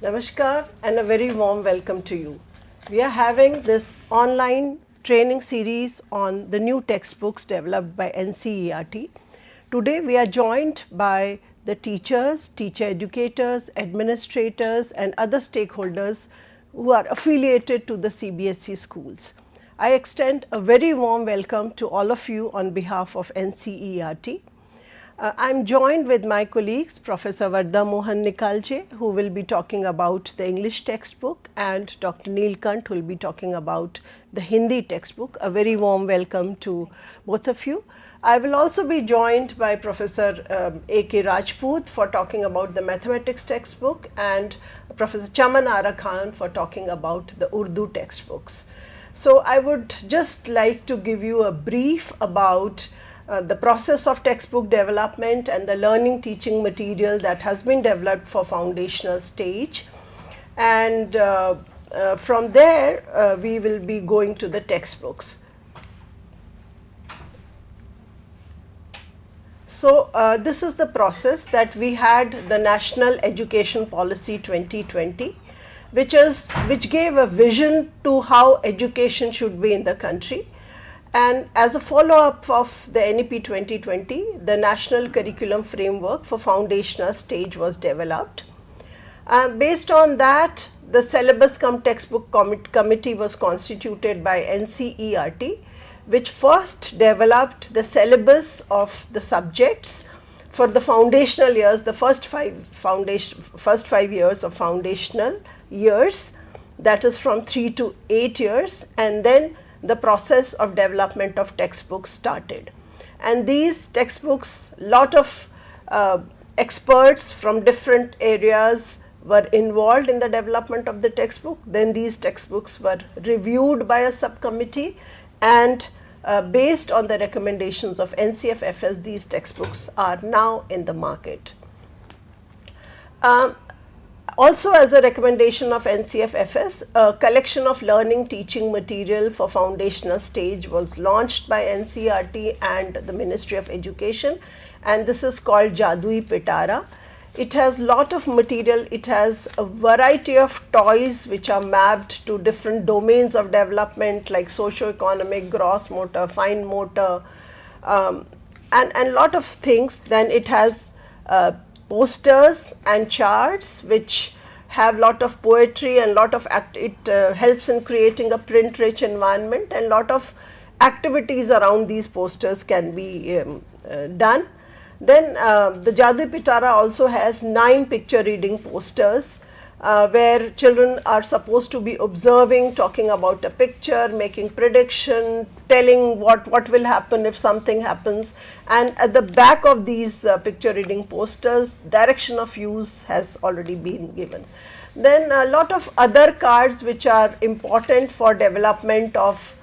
Namaskar and a very warm welcome to you. We are having this online training series on the new textbooks developed by NCERT. Today we are joined by the teachers, teacher educators, administrators and other stakeholders who are affiliated to the CBSE schools. I extend a very warm welcome to all of you on behalf of NCERT. I am joined with my colleagues Professor Vardha Mohan Nikalje, who will be talking about the English textbook, and Dr. Neelkant, who will be talking about the Hindi textbook. A very warm welcome to both of you. I will also be joined by Professor A.K. Rajput for talking about the mathematics textbook, and Professor Chaman Ara Khan for talking about the Urdu textbooks. So, I would just like to give you a brief about the process of textbook development and the learning teaching material that has been developed for foundational stage, and from there we will be going to the textbooks. So, this is the process that we had the National Education Policy 2020, which gave a vision to how education should be in the country. And as a follow-up of the NEP 2020, the National Curriculum Framework for Foundational Stage was developed. Based on that, the Syllabus cum Textbook Committee was constituted by NCERT, which first developed the syllabus of the subjects for the foundational years, the first five years of foundational years, that is from 3 to 8 years, and then the process of development of textbooks started. And these textbooks, lot of experts from different areas were involved in the development of the textbook. Then these textbooks were reviewed by a subcommittee, and based on the recommendations of NCFFS, these textbooks are now in the market. Also, as a recommendation of NCFFS, a collection of learning teaching material for foundational stage was launched by NCERT and the Ministry of Education, and this is called Jadui Pitara. It has lot of material. It has a variety of toys which are mapped to different domains of development like socio-economic, gross motor, fine motor, and lot of things. Then it has posters and charts which have lot of poetry and lot of it helps in creating a print rich environment, and lot of activities around these posters can be done. Then the Jadui Pitara also has 9 picture reading posters where children are supposed to be observing, talking about a picture, making prediction, telling what will happen if something happens, and at the back of these picture reading posters, direction of use has already been given. Then a lot of other cards which are important for development of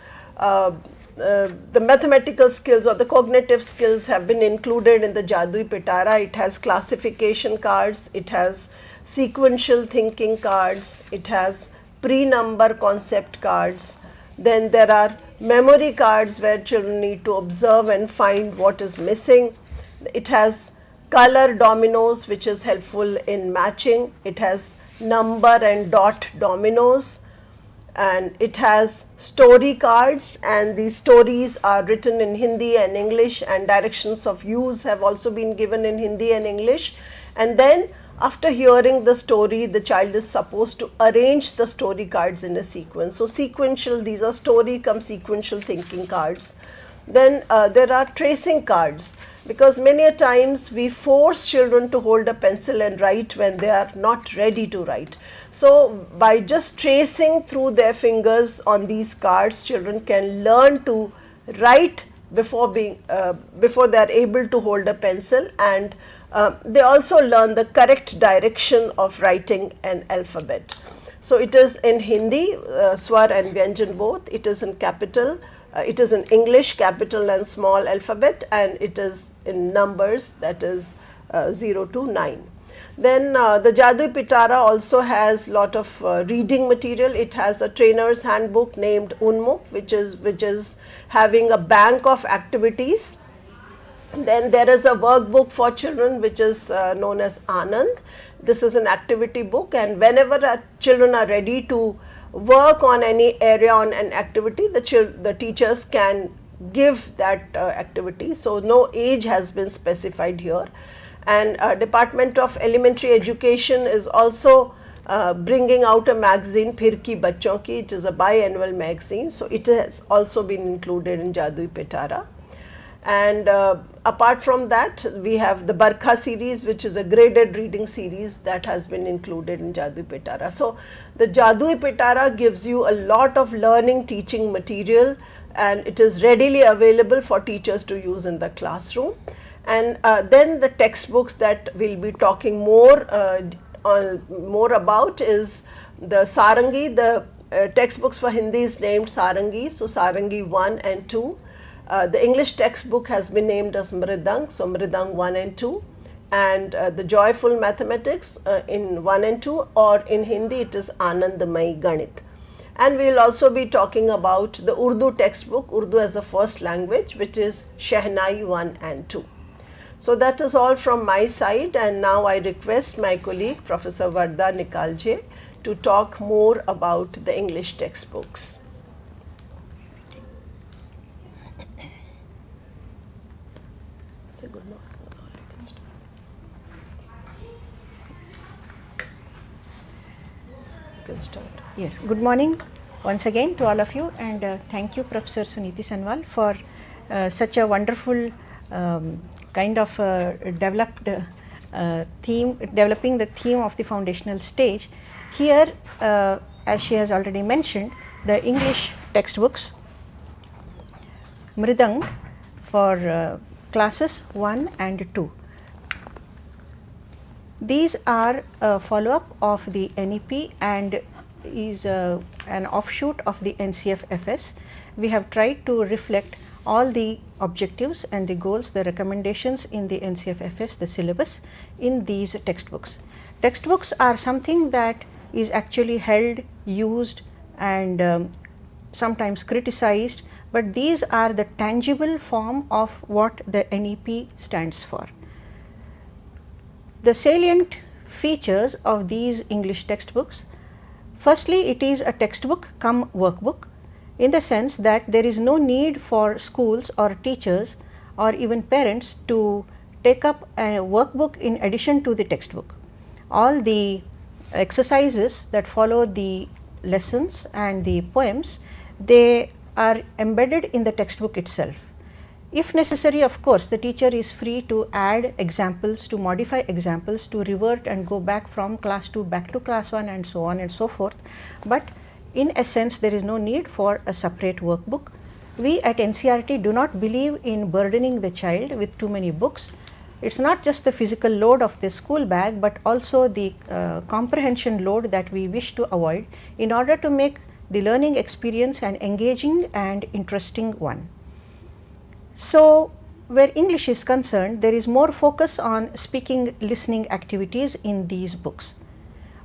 the mathematical skills or the cognitive skills have been included in the Jadui Pitara. It has classification cards, it has sequential thinking cards, it has pre-number concept cards. Then there are memory cards where children need to observe and find what is missing. It has color dominoes which is helpful in matching. It has number and dot dominoes, and it has story cards, and these stories are written in Hindi and English, and directions of use have also been given in Hindi and English. And then after hearing the story, the child is supposed to arrange the story cards in a sequence. So, sequential, these are story cum sequential thinking cards. Then there are tracing cards, because many a times we force children to hold a pencil and write when they are not ready to write. So, by just tracing through their fingers on these cards, children can learn to write before they are able to hold a pencil, and they also learn the correct direction of writing an alphabet. So, it is in Hindi, Swar and Vyanjan both, it is in capital, it is in English, capital and small alphabet, and it is in numbers, that is 0 to 9. Then the Jadui Pitara also has lot of reading material. It has a trainer's handbook named Unmukh, which is having a bank of activities Then there is a workbook for children which is known as Anand. This is an activity book, and whenever children are ready to work on any area on an activity, the teachers can give that activity. So no age has been specified here. And Department of Elementary Education is also bringing out a magazine, Phir Ki Bachon Ki. It is a biannual magazine, so it has also been included in Jadui Pitara. And apart from that, we have the Barkha series, which is a graded reading series that has been included in Jadui Pitara. So the Jadui Pitara gives you a lot of learning teaching material, and it is readily available for teachers to use in the classroom. And then the textbooks that we'll be talking more about is the Sarangi. The textbooks for Hindi is named Sarangi, so Sarangi 1 and 2. The English textbook has been named as Mridang, so Mridang 1 and 2, and the Joyful Mathematics in 1 and 2, or in Hindi it is Anandamai Ganit. And we will also be talking about the Urdu textbook, Urdu as a first language, which is Shehnai 1 and 2. So that is all from my side, and now I request my colleague Professor Varda Nikalje to talk more about the English textbooks. Say good morning. You can start. Yes, good morning once again to all of you, and thank you Professor Suniti Sanwal for such a wonderful kind of developing the theme of the foundational stage. Here, as she has already mentioned, the English textbooks, Mridang for classes 1 and 2. These are a follow-up of the NEP and is an offshoot of the NCFFS. We have tried to reflect all the objectives and the goals, the recommendations in the NCFFS, the syllabus, in these textbooks. Textbooks are something that is actually held, used, and sometimes criticized, but these are the tangible form of what the NEP stands for. The salient features of these English textbooks: firstly, it is a textbook cum workbook, in the sense that there is no need for schools or teachers or even parents to take up a workbook in addition to the textbook. All the exercises that follow the lessons and the poems, they are embedded in the textbook itself. If necessary, of course, the teacher is free to add examples, to modify examples, to revert and go back from class 2 back to class 1 and so on and so forth. But in essence, there is no need for a separate workbook. We at NCERT do not believe in burdening the child with too many books. It's not just the physical load of the school bag, but also the comprehension load that we wish to avoid in order to make the learning experience an engaging and interesting one. So, where English is concerned, there is more focus on speaking listening activities in these books.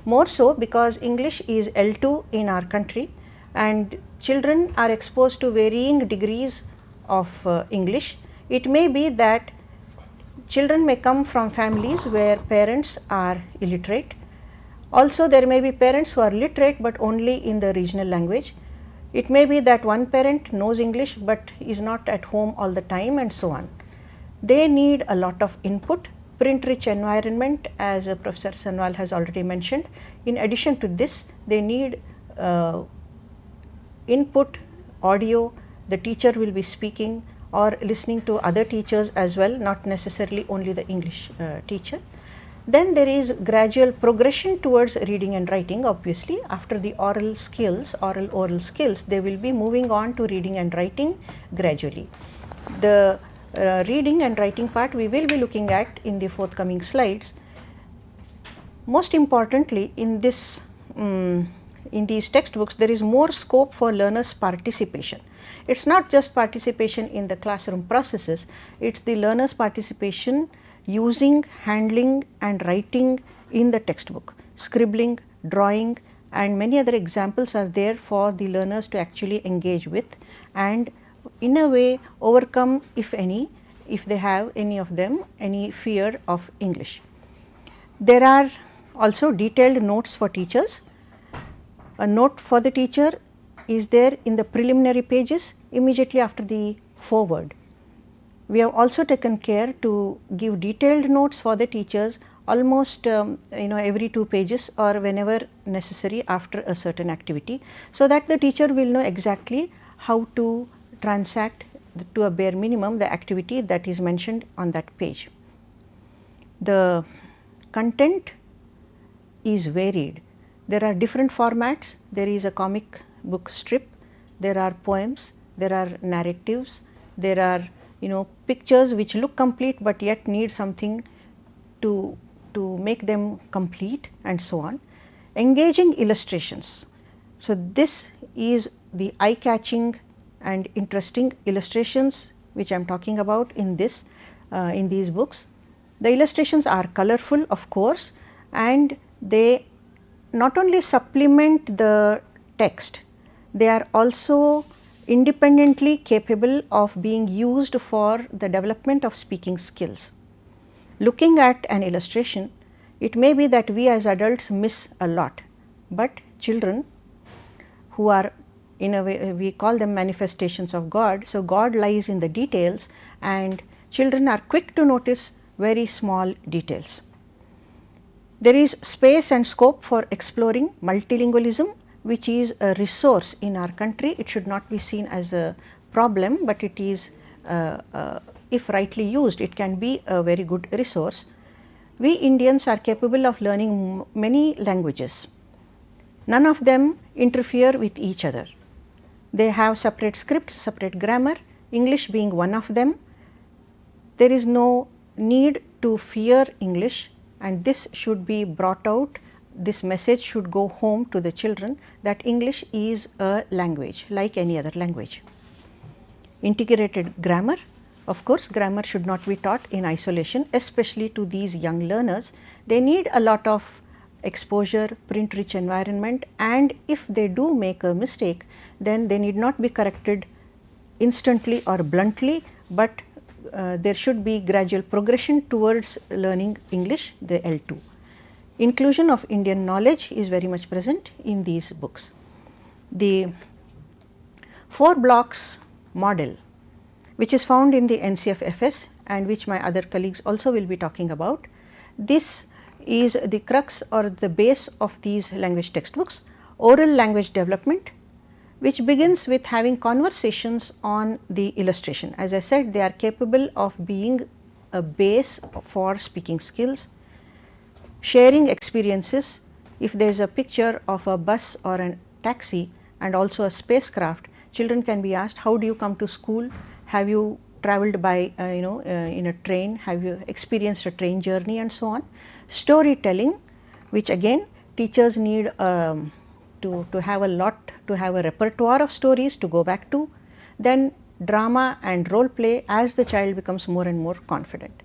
More so because English is L2 in our country, and children are exposed to varying degrees of English. It may be that children may come from families where parents are illiterate. Also, there may be parents who are literate but only in the regional language. It may be that one parent knows English but is not at home all the time, and so on. They need a lot of input, print-rich environment, as Professor Sanwal has already mentioned. In addition to this, they need input, audio. The teacher will be speaking or listening to other teachers as well, not necessarily only the English teacher. Then there is gradual progression towards reading and writing. Obviously, after the oral skills, they will be moving on to reading and writing gradually. The reading and writing part we will be looking at in the forthcoming slides. Most importantly, in these textbooks, there is more scope for learners' participation. It's not just participation in the classroom processes, it's the learners' participation using, handling and writing in the textbook. Scribbling, drawing and many other examples are there for the learners to actually engage with and in a way overcome, if any, if they have any of them any fear of English. There are also detailed notes for teachers. A note for the teacher is there in the preliminary pages immediately after the foreword. We have also taken care to give detailed notes for the teachers almost every 2 pages or whenever necessary after a certain activity, so that the teacher will know exactly how to transact to a bare minimum the activity that is mentioned on that page. The content is varied. There are different formats. There is a comic book strip, there are poems, there are narratives, there are pictures which look complete but yet need something to make them complete, and so on. Engaging illustrations. So, this is the eye-catching and interesting illustrations which I am talking about in these books. The illustrations are colorful, of course, and they not only supplement the text, they are also independently capable of being used for the development of speaking skills. Looking at an illustration, it may be that we as adults miss a lot, but children who are, in a way, we call them manifestations of God. So, God lies in the details, and children are quick to notice very small details. There is space and scope for exploring multilingualism, which is a resource in our country. It should not be seen as a problem, but it is if rightly used, it can be a very good resource. We Indians are capable of learning many languages. None of them interfere with each other. They have separate scripts, separate grammar, English being one of them. There is no need to fear English, and this should be brought out. This message should go home to the children that English is a language like any other language. Integrated grammar. Of course, grammar should not be taught in isolation, especially to these young learners. They need a lot of exposure, print rich environment, and if they do make a mistake, then they need not be corrected instantly or bluntly, but there should be gradual progression towards learning English, the L2. Inclusion of Indian knowledge is very much present in these books. The 4 blocks model, which is found in the NCFFS and which my other colleagues also will be talking about, this is the crux or the base of these language textbooks. Oral language development, which begins with having conversations on the illustration. As I said, they are capable of being a base for speaking skills. Sharing experiences. If there is a picture of a bus or a taxi and also a spacecraft, children can be asked, how do you come to school? Have you traveled by in a train? Have you experienced a train journey, and so on. Storytelling, which again teachers need to have a repertoire of stories to go back to. Then drama and role play as the child becomes more and more confident.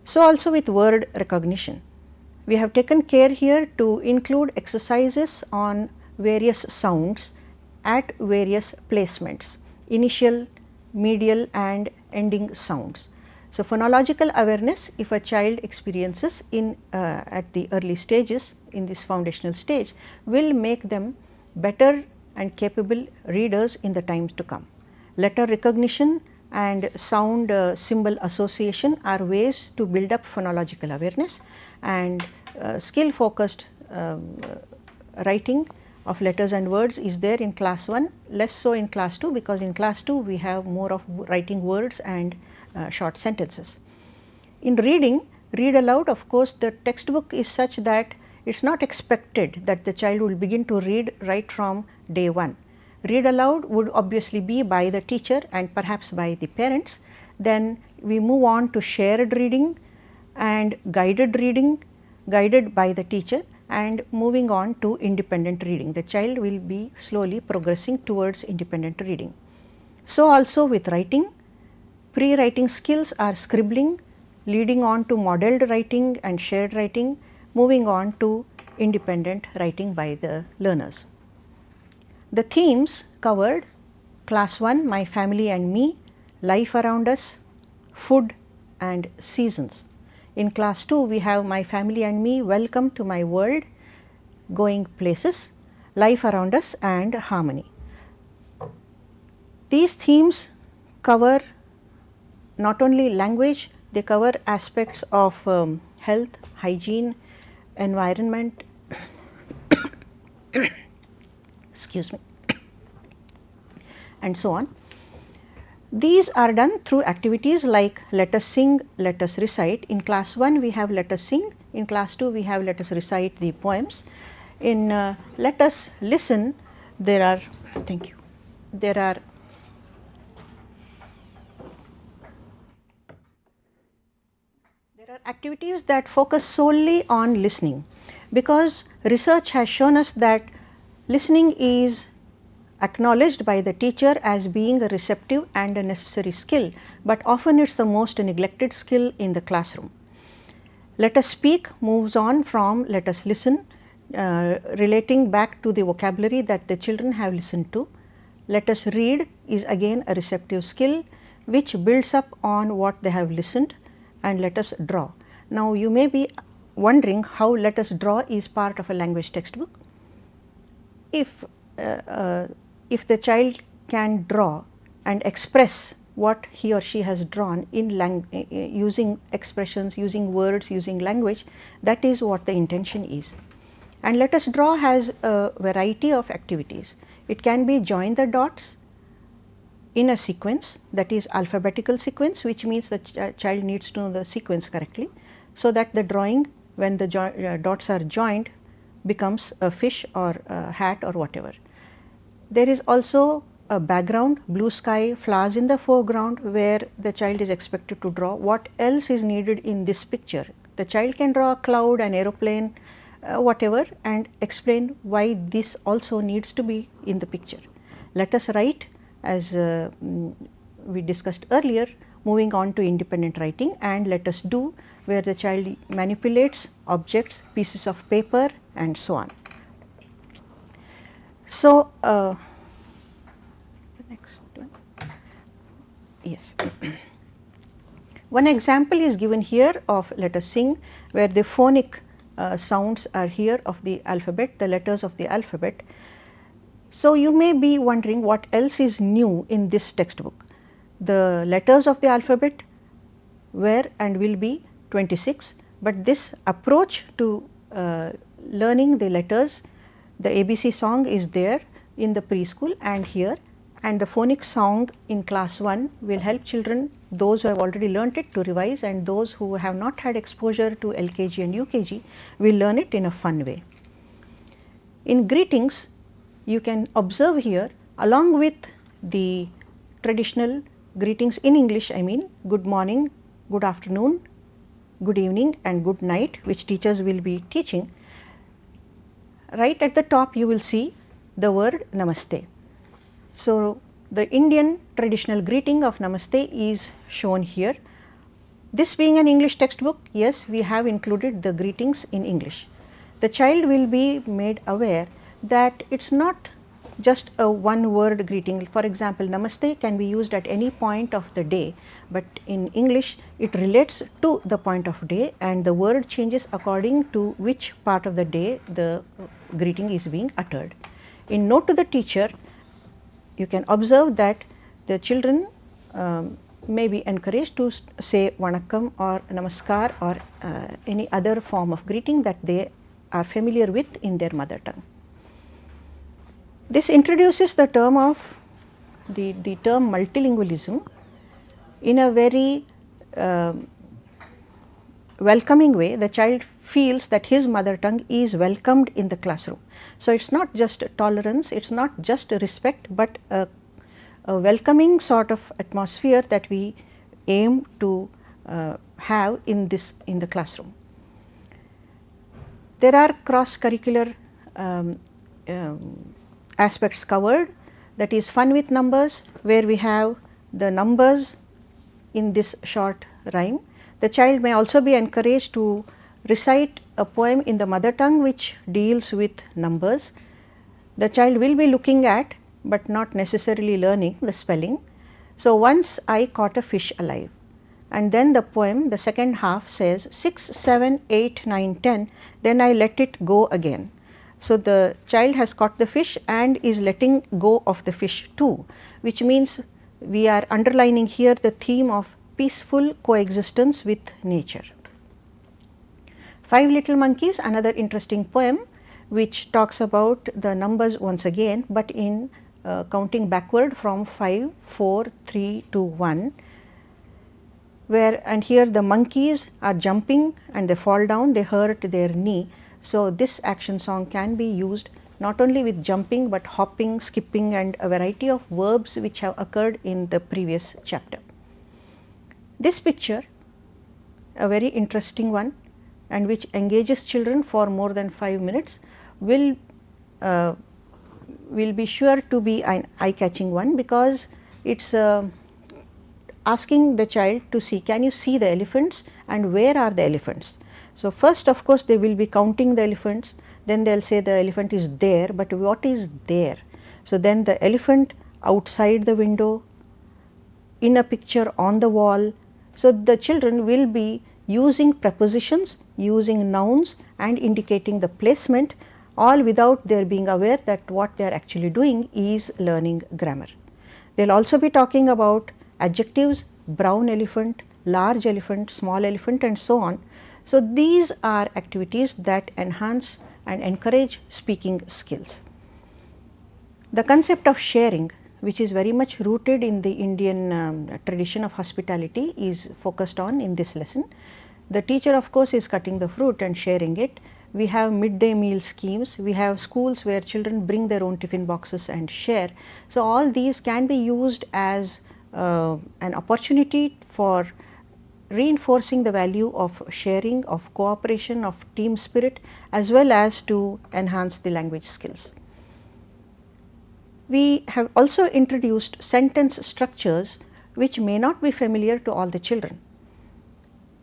So, also with word recognition, we have taken care here to include exercises on various sounds at various placements, initial, medial and ending sounds. So, phonological awareness, if a child experiences at the early stages in this foundational stage, will make them better and capable readers in the times to come. Letter recognition and sound symbol association are ways to build up phonological awareness, and skill focused writing of letters and words is there in class 1, less so in class 2, because in class 2 we have more of writing words and short sentences. In reading, read aloud, of course the textbook is such that it is not expected that the child will begin to read right from day 1. Read aloud would obviously be by the teacher and perhaps by the parents. Then we move on to shared reading and guided by the teacher, and moving on to independent reading. The child will be slowly progressing towards independent reading. So, also with writing, pre-writing skills are scribbling, leading on to modeled writing and shared writing, moving on to independent writing by the learners. The themes covered: class 1, my family and me, life around us, food and seasons. In class 2 we have my family and me, welcome to my world, going places, life around us and harmony. These themes cover not only language, they cover aspects of health, hygiene, environment, excuse me, and so on. These are done through activities like let us sing, let us recite. In class 1 we have let us sing, in class 2 we have let us recite the poems. In let us listen, there are, thank you, there are activities that focus solely on listening, because research has shown us that listening is acknowledged by the teacher as being a receptive and a necessary skill, but often it is the most neglected skill in the classroom. Let us speak moves on from let us listen, relating back to the vocabulary that the children have listened to. Let us read is again a receptive skill which builds up on what they have listened. And let us draw. Now you may be wondering how let us draw is part of a language textbook. If the child can draw and express what he or she has drawn in using expressions, using words, using language, that is what the intention is. And let us draw has a variety of activities. It can be join the dots in a sequence, that is alphabetical sequence, which means the child needs to know the sequence correctly, so that the drawing, when the dots are joined, becomes a fish or a hat or whatever. There is also a background, blue sky, flowers in the foreground, where the child is expected to draw what else is needed in this picture. The child can draw a cloud, an aeroplane, whatever, and explain why this also needs to be in the picture. Let us write, as we discussed earlier, moving on to independent writing, and let us do, where the child manipulates objects, pieces of paper and so on. So, the next one, yes. One example is given here of let us sing, where the phonic sounds are here of the alphabet, the letters of the alphabet. So, you may be wondering what else is new in this textbook. The letters of the alphabet were and will be 26, but this approach to learning the letters, the ABC song is there in the preschool and here, and the phonic song in class 1 will help children, those who have already learnt it, to revise, and those who have not had exposure to LKG and UKG will learn it in a fun way. In greetings, you can observe here, along with the traditional greetings in English, I mean good morning, good afternoon, good evening and good night, which teachers will be teaching. Right at the top you will see the word Namaste. So, the Indian traditional greeting of Namaste is shown here. This being an English textbook, yes, we have included the greetings in English. The child will be made aware that it is not just a one word greeting. For example, Namaste can be used at any point of the day, but in English it relates to the point of day and the word changes according to which part of the day the greeting is being uttered. In Note to the Teacher, you can observe that the children may be encouraged to say Vanakkam or Namaskar or any other form of greeting that they are familiar with in their mother tongue. This introduces the term of the term multilingualism in a very welcoming way. The child feels that his mother tongue is welcomed in the classroom. So, it is not just tolerance, it is not just respect, but a welcoming sort of atmosphere that we aim to have in the classroom. There are cross curricular aspects covered, that is fun with numbers, where we have the numbers in this short rhyme. The child may also be encouraged to recite a poem in the mother tongue which deals with numbers. The child will be looking at but not necessarily learning the spelling. So, once I caught a fish alive, and then the poem, the second half says 6, 7, 8, 9, 10, then I let it go again. So, the child has caught the fish and is letting go of the fish too, which means we are underlining here the theme of peaceful coexistence with nature. Five Little Monkeys, another interesting poem which talks about the numbers once again, but in counting backward from 5, 4, 3, 2, 1, where, and here the monkeys are jumping and they fall down, they hurt their knee. So, this action song can be used not only with jumping, but hopping, skipping, and a variety of verbs which have occurred in the previous chapter. This picture, a very interesting one and which engages children for more than 5 minutes, will be sure to be an eye-catching one, because it's asking the child to see, can you see the elephants and where are the elephants? So, first of course, they will be counting the elephants, then they will say the elephant is there, but what is there? So, then the elephant outside the window, in a picture on the wall. So, the children will be using prepositions, using nouns and indicating the placement, all without their being aware that what they are actually doing is learning grammar. They will also be talking about adjectives, brown elephant, large elephant, small elephant, and so on. So, these are activities that enhance and encourage speaking skills. The concept of sharing, which is very much rooted in the Indian tradition of hospitality, is focused on in this lesson. The teacher of course is cutting the fruit and sharing it. We have midday meal schemes, we have schools where children bring their own tiffin boxes and share. So, all these can be used as an opportunity for reinforcing the value of sharing, of cooperation, of team spirit, as well as to enhance the language skills. We have also introduced sentence structures which may not be familiar to all the children.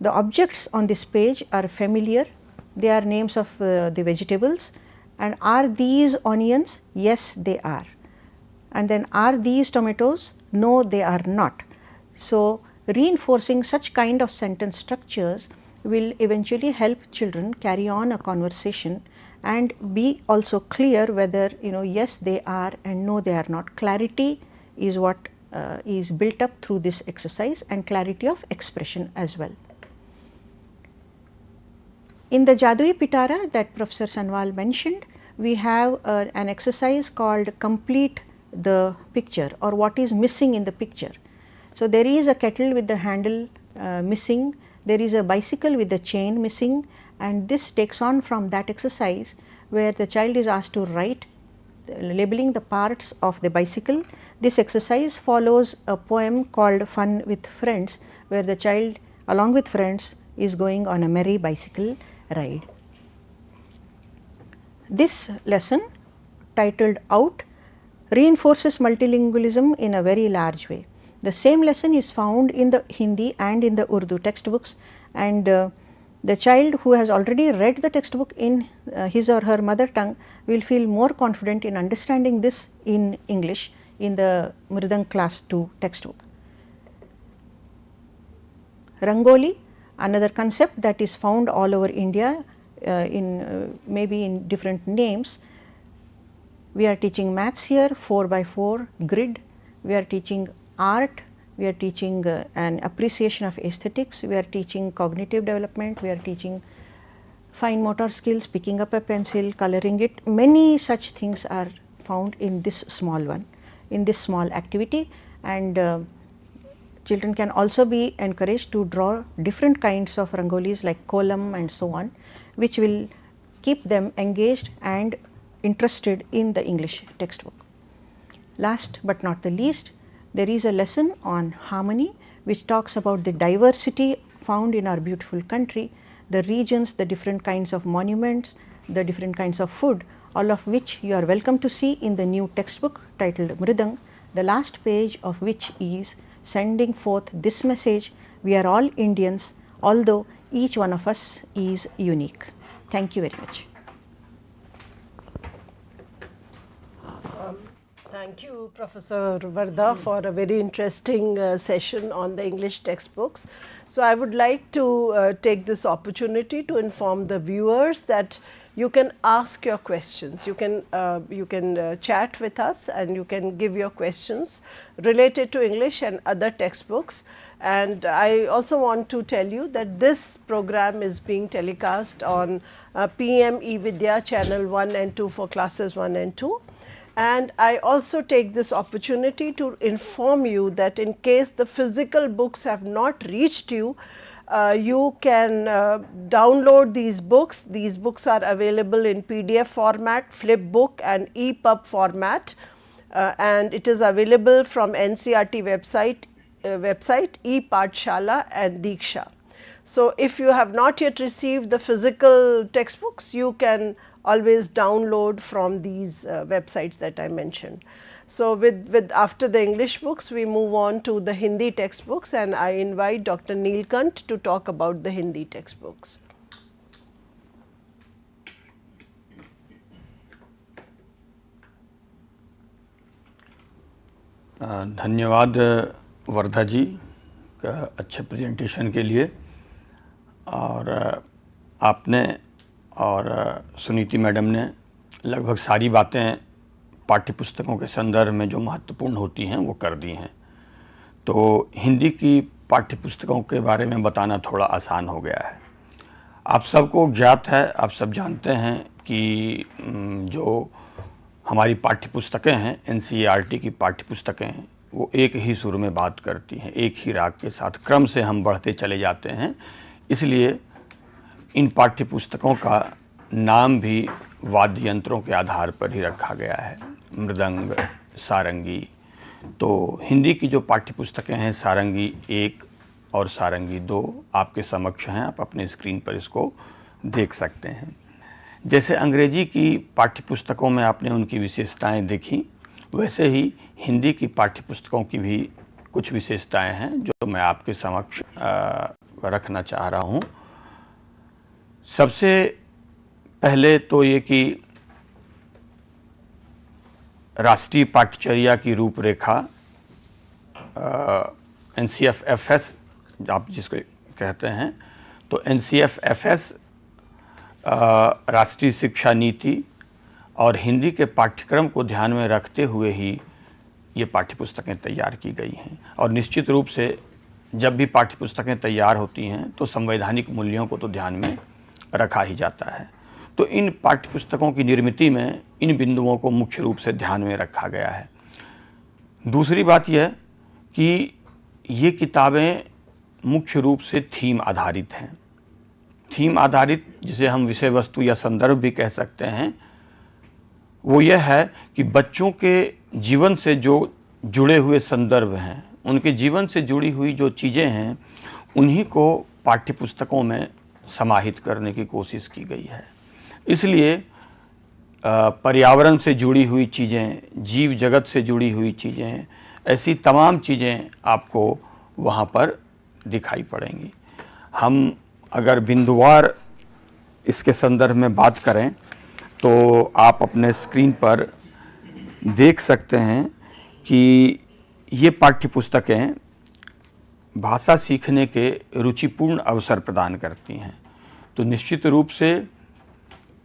The objects on this page are familiar, they are names of the vegetables, and are these onions? Yes, they are. And then, are these tomatoes? No, they are not. So, reinforcing such kind of sentence structures will eventually help children carry on a conversation and be also clear whether yes they are and no they are not. Clarity is what is built up through this exercise, and clarity of expression as well. In the Jadui Pitara that Professor Sanwal mentioned, we have an exercise called complete the picture, or what is missing in the picture. So, there is a kettle with the handle missing, there is a bicycle with the chain missing, and this takes on from that exercise where the child is asked to write labeling the parts of the bicycle. This exercise follows a poem called Fun with Friends, where the child along with friends is going on a merry bicycle ride. This lesson, titled Out, reinforces multilingualism in a very large way. The same lesson is found in the Hindi and in the Urdu textbooks, and the child who has already read the textbook in his or her mother tongue will feel more confident in understanding this in English in the Mridang class 2 textbook. Rangoli, another concept that is found all over India in maybe in different names. We are teaching maths here, 4 by 4 grid, we are teaching art, we are teaching an appreciation of aesthetics, we are teaching cognitive development, we are teaching fine motor skills, picking up a pencil, coloring it. Many such things are found in this small one, in this small activity, and children can also be encouraged to draw different kinds of rangolis like kolam and so on, which will keep them engaged and interested in the English textbook. Last but not the least, there is a lesson on harmony which talks about the diversity found in our beautiful country, the regions, the different kinds of monuments, the different kinds of food, all of which you are welcome to see in the new textbook titled Mridang, the last page of which is sending forth this message: we are all Indians, although each one of us is unique. Thank you very much. Thank you, Professor Vardha, for a very interesting session on the English textbooks. So, I would like to take this opportunity to inform the viewers that you can ask your questions. You can chat with us and you can give your questions related to English and other textbooks. And I also want to tell you that this program is being telecast on PM eVidya channel 1 and 2 for classes 1 and 2. And I also take this opportunity to inform you that in case the physical books have not reached you, you can download these books. These books are available in PDF format, flipbook and EPUB format, and it is available from NCERT website, ePathshala and Diksha. So, if you have not yet received the physical textbooks, you can always download from these websites that I mentioned. So, with after the English books, we move on to the Hindi textbooks, and I invite Dr. Neelkant to talk about the Hindi textbooks. धन्यवाद वर्धा जी का अच्छे presentation के लिए। और आपने और Suniti madam ने लगभग सारी बातें पाठ्यपुस्तकों के संदर्भ में जो महत्वपूर्ण होती हैं वो कर दी हैं। तो हिंदी की पाठ्यपुस्तकों के बारे में बताना थोड़ा आसान हो गया है। आप सबको ज्ञात है, आप सब जानते हैं कि जो हमारी पाठ्यपुस्तकें हैं, NCERT की पाठ्यपुस्तकें हैं, वो एक ही सुर में बात करती हैं, एक ही राग के साथ क्रम से हम बढ़ते चले जाते हैं। इसलिए इन पाठ्यपुस्तकों का नाम भी वाद्य यंत्रों के आधार पर ही रखा गया है, मृदंग, सारंगी। तो हिंदी की जो पाठ्यपुस्तकें हैं, सारंगी 1 और सारंगी 2 आपके समक्ष हैं, आप अपने स्क्रीन पर इसको देख सकते हैं। जैसे अंग्रेजी की पाठ्यपुस्तकों में आपने उनकी विशेषताएं देखी, वैसे ही हिंदी की पाठ्यपुस्तकों की भी कुछ विशेषताएं हैं जो मैं आपके समक्ष रखना चाह रहा हूँ। सबसे पहले तो ये कि राष्ट्रीय पाठ्यचर्या की रूपरेखा NCERT आप जिसको कहते हैं, तो NCERT राष्ट्रीय शिक्षा नीति और हिंदी के पाठ्यक्रम को ध्यान में रखते हुए ही ये पाठ्यपुस्तकें तैयार की गई हैं। और निश्चित रूप से जब भी पाठ्यपुस्तकें तैयार होती हैं तो संवैधानिक मूल्यों को तो ध्यान में रखा ही जाता है। तो इन पाठ्यपुस्तकों की निर्मिति में इन बिंदुओं को मुख्य रूप से ध्यान में रखा गया है। दूसरी बात यह कि ये किताबें मुख्य रूप से थीम आधारित हैं। थीम आधारित, जिसे हम विषय वस्तु या संदर्भ भी कह सकते हैं, वो यह है कि बच्चों के जीवन से जो जुड़े हुए संदर्भ हैं, उनके जीवन से जुड़ी हुई जो चीज़ें हैं, उन्हीं को पाठ्यपुस्तकों में समाहित करने की कोशिश की गई है। इसलिए पर्यावरण से जुड़ी हुई चीज़ें, जीव जगत से जुड़ी हुई चीज़ें, ऐसी तमाम चीज़ें आपको वहाँ पर दिखाई पड़ेंगी। हम अगर बिंदुवार इसके संदर्भ में बात करें तो आप अपने स्क्रीन पर देख सकते हैं कि ये पाठ्यपुस्तकें भाषा सीखने के रुचिपूर्ण अवसर प्रदान करती हैं। तो निश्चित रूप से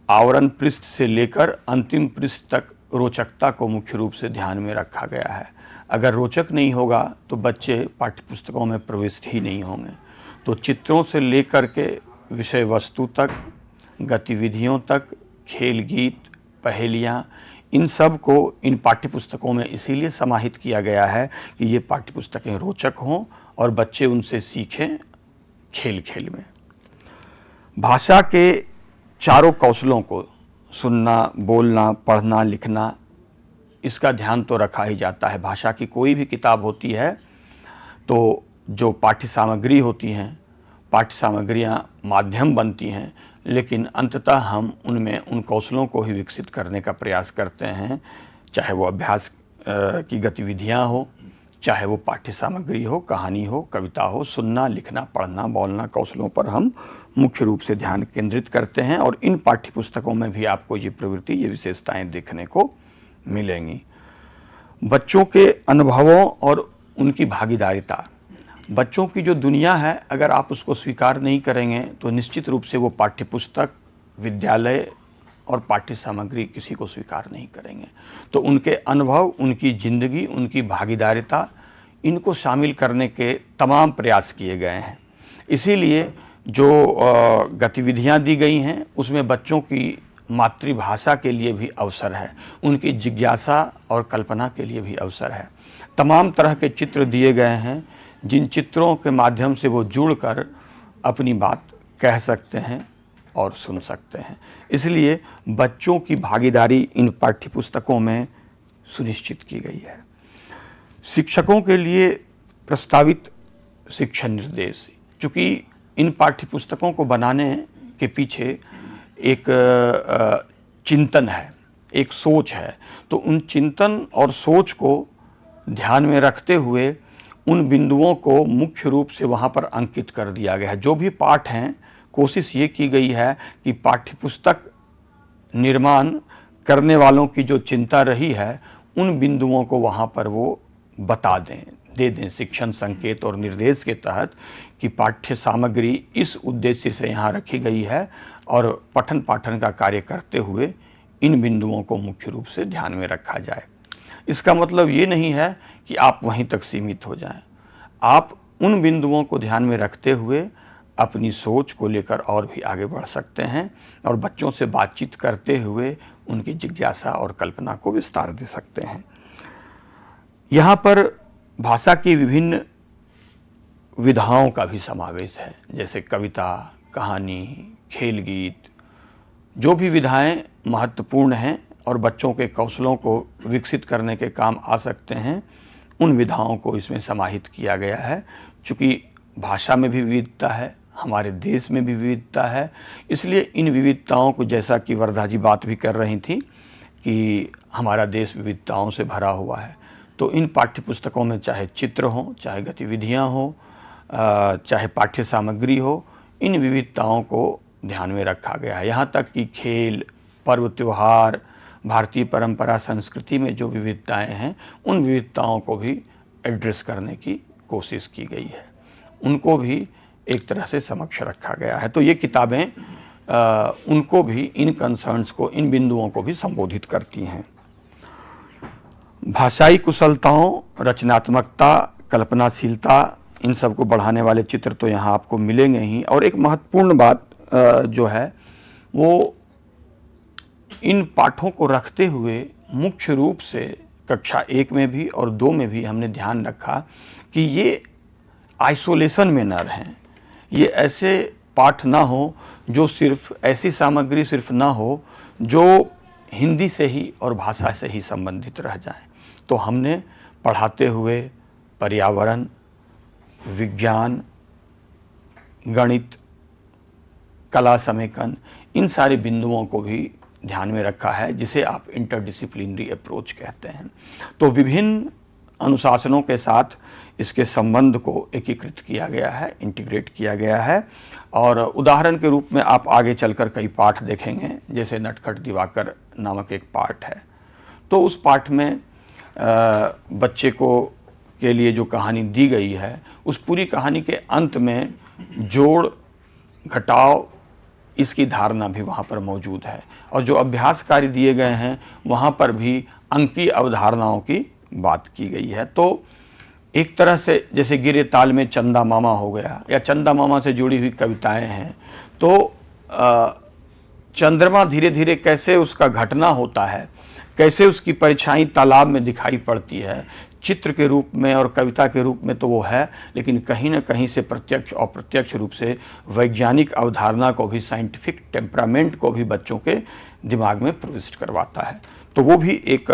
आवरण पृष्ठ से लेकर अंतिम पृष्ठ तक रोचकता को मुख्य रूप से ध्यान में रखा गया है। अगर रोचक नहीं होगा तो बच्चे पाठ्यपुस्तकों में प्रविष्ट ही नहीं होंगे। तो चित्रों से लेकर के विषय वस्तु तक, गतिविधियों तक, खेल गीत, पहेलियाँ, इन सब को इन पाठ्यपुस्तकों में इसीलिए समाहित किया गया है कि ये पाठ्यपुस्तकें रोचक हों और बच्चे उनसे सीखें खेल खेल में। भाषा के चारों कौशलों को, सुनना, बोलना, पढ़ना, लिखना, इसका ध्यान तो रखा ही जाता है। भाषा की कोई भी किताब होती है तो जो पाठ्य सामग्री होती हैं, पाठ्य सामग्रियाँ माध्यम बनती हैं, लेकिन अंततः हम उनमें उन कौशलों को ही विकसित करने का प्रयास करते हैं, चाहे वो अभ्यास की गतिविधियाँ हो, चाहे वो पाठ्य सामग्री हो, कहानी हो, कविता हो, सुनना, लिखना, पढ़ना, बोलना कौशलों पर हम मुख्य रूप से ध्यान केंद्रित करते हैं। और इन पाठ्यपुस्तकों में भी आपको ये प्रवृत्ति, ये विशेषताएं देखने को मिलेंगी। बच्चों के अनुभवों और उनकी भागीदारिता, बच्चों की जो दुनिया है अगर आप उसको स्वीकार नहीं करेंगे तो निश्चित रूप से वो पाठ्यपुस्तक, विद्यालय और पाठ्य सामग्री किसी को स्वीकार नहीं करेंगे। तो उनके अनुभव, उनकी ज़िंदगी, उनकी भागीदारिता, इनको शामिल करने के तमाम प्रयास किए गए हैं। इसीलिए जो गतिविधियां दी गई हैं उसमें बच्चों की मातृभाषा के लिए भी अवसर है, उनकी जिज्ञासा और कल्पना के लिए भी अवसर है। तमाम तरह के चित्र दिए गए हैं जिन चित्रों के माध्यम से वो जुड़कर अपनी बात कह सकते हैं और सुन सकते हैं। इसलिए बच्चों की भागीदारी इन पाठ्यपुस्तकों में सुनिश्चित की गई है। शिक्षकों के लिए प्रस्तावित शिक्षण निर्देश, चूँकि इन पाठ्यपुस्तकों को बनाने के पीछे एक चिंतन है, एक सोच है, तो उन चिंतन और सोच को ध्यान में रखते हुए उन बिंदुओं को मुख्य रूप से वहाँ पर अंकित कर दिया गया है। जो भी पाठ हैं, कोशिश ये की गई है कि पाठ्यपुस्तक निर्माण करने वालों की जो चिंता रही है उन बिंदुओं को वहाँ पर वो बता दें, दे दें शिक्षण संकेत और निर्देश के तहत कि पाठ्य सामग्री इस उद्देश्य से यहाँ रखी गई है और पठन पाठन का कार्य करते हुए इन बिंदुओं को मुख्य रूप से ध्यान में रखा जाए। इसका मतलब ये नहीं है कि आप वहीं तक सीमित हो जाएं। आप उन बिंदुओं को ध्यान में रखते हुए अपनी सोच को लेकर और भी आगे बढ़ सकते हैं और बच्चों से बातचीत करते हुए उनकी जिज्ञासा और कल्पना को विस्तार दे सकते हैं। यहाँ पर भाषा की विभिन्न विधाओं का भी समावेश है, जैसे कविता, कहानी, खेल गीत। जो भी विधाएं महत्वपूर्ण हैं और बच्चों के कौशलों को विकसित करने के काम आ सकते हैं, उन विधाओं को इसमें समाहित किया गया है। चूँकि भाषा में भी विविधता है, हमारे देश में भी विविधता है, इसलिए इन विविधताओं को, जैसा कि वर्धा जी बात भी कर रही थी कि हमारा देश विविधताओं से भरा हुआ है, तो इन पाठ्यपुस्तकों में चाहे चित्र हो, चाहे गतिविधियाँ हो, चाहे पाठ्य सामग्री हो, इन विविधताओं को ध्यान में रखा गया है। यहाँ तक कि खेल, पर्व, त्योहार, भारतीय परंपरा, संस्कृति में जो विविधताएं हैं उन विविधताओं को भी एड्रेस करने की कोशिश की गई है, उनको भी एक तरह से समक्ष रखा गया है। तो ये किताबें उनको भी, इन कंसर्न्स को, इन बिंदुओं को भी संबोधित करती हैं। भाषाई कुशलताओं, रचनात्मकता, कल्पनाशीलता, इन सब को बढ़ाने वाले चित्र तो यहाँ आपको मिलेंगे ही। और एक महत्वपूर्ण बात जो है वो इन पाठों को रखते हुए मुख्य रूप से कक्षा 1 में भी और 2 में भी हमने ध्यान रखा कि ये आइसोलेशन में न रहें। ये ऐसे पाठ ना हो जो सिर्फ ऐसी सामग्री सिर्फ ना हो जो हिंदी से ही और भाषा से ही संबंधित रह जाएं। तो हमने पढ़ाते हुए पर्यावरण, विज्ञान, गणित, कला समेकन, इन सारे बिंदुओं को भी ध्यान में रखा है, जिसे आप इंटरडिसिप्लिनरी अप्रोच कहते हैं। तो विभिन्न अनुशासनों के साथ इसके संबंध को एकीकृत किया गया है, इंटीग्रेट किया गया है। और उदाहरण के रूप में आप आगे चलकर कई पाठ देखेंगे, जैसे नटखट दिवाकर नामक एक पाठ है। तो उस पाठ में बच्चे को के लिए जो कहानी दी गई है, उस पूरी कहानी के अंत में जोड़ घटाव, इसकी धारणा भी वहाँ पर मौजूद है। और जो अभ्यास कार्य दिए गए हैं वहाँ पर भी अंकीय अवधारणाओं की बात की गई है। तो एक तरह से जैसे गिरे ताल में चंदा मामा हो गया, या चंदा मामा से जुड़ी हुई कविताएं हैं, तो चंद्रमा धीरे धीरे कैसे उसका घटना होता है, कैसे उसकी परछाई तालाब में दिखाई पड़ती है, चित्र के रूप में और कविता के रूप में तो वो है, लेकिन कहीं ना कहीं से प्रत्यक्ष और अप्रत्यक्ष रूप से वैज्ञानिक अवधारणा को भी, साइंटिफिक टेम्परामेंट को भी बच्चों के दिमाग में प्रविष्ट करवाता है। तो वो भी एक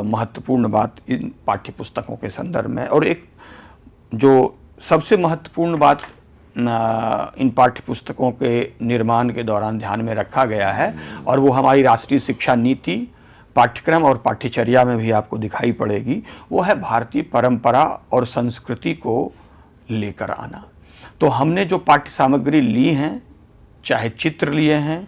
महत्वपूर्ण बात इन पाठ्यपुस्तकों के संदर्भ में। और एक जो सबसे महत्वपूर्ण बात इन पाठ्यपुस्तकों के निर्माण के दौरान ध्यान में रखा गया है, और वो हमारी राष्ट्रीय शिक्षा नीति, पाठ्यक्रम और पाठ्यचर्या में भी आपको दिखाई पड़ेगी, वो है भारतीय परंपरा और संस्कृति को लेकर आना। तो हमने जो पाठ्य सामग्री ली हैं, चाहे चित्र लिए हैं,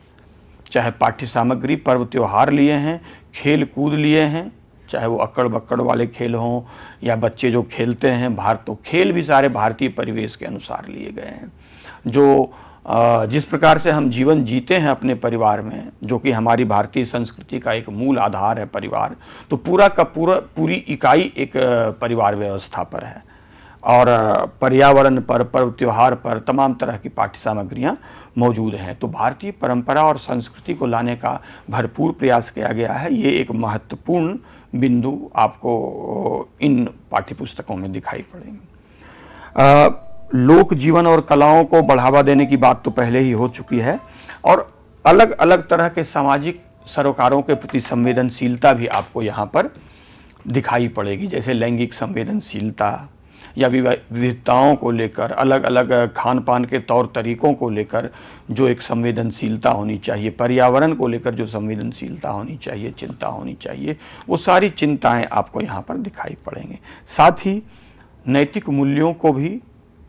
चाहे पाठ्य सामग्री पर्व त्योहार लिए हैं, खेल कूद लिए हैं, चाहे वो अक्कड़ बक्कड़ वाले खेल हों या बच्चे जो खेलते हैं बाहर, तो खेल भी सारे भारतीय परिवेश के अनुसार लिए गए हैं। जो जिस प्रकार से हम जीवन जीते हैं अपने परिवार में, जो कि हमारी भारतीय संस्कृति का एक मूल आधार है परिवार, तो पूरा का पूरी इकाई एक परिवार व्यवस्था पर है। और पर्यावरण पर, पर्व त्योहार पर तमाम तरह की पाठ्य सामग्रियाँ मौजूद हैं। तो भारतीय परंपरा और संस्कृति को लाने का भरपूर प्रयास किया गया है। ये एक महत्वपूर्ण बिंदु आपको इन पाठ्यपुस्तकों में दिखाई पड़ेंगे। लोक जीवन और कलाओं को बढ़ावा देने की बात तो पहले ही हो चुकी है, और अलग अलग तरह के सामाजिक सरोकारों के प्रति संवेदनशीलता भी आपको यहाँ पर दिखाई पड़ेगी, जैसे लैंगिक संवेदनशीलता या विविधताओं को लेकर, अलग अलग खान पान के तौर तरीकों को लेकर जो एक संवेदनशीलता होनी चाहिए, पर्यावरण को लेकर जो संवेदनशीलता होनी चाहिए, चिंता होनी चाहिए, वो सारी चिंताएं आपको यहाँ पर दिखाई पड़ेंगे। साथ ही नैतिक मूल्यों को भी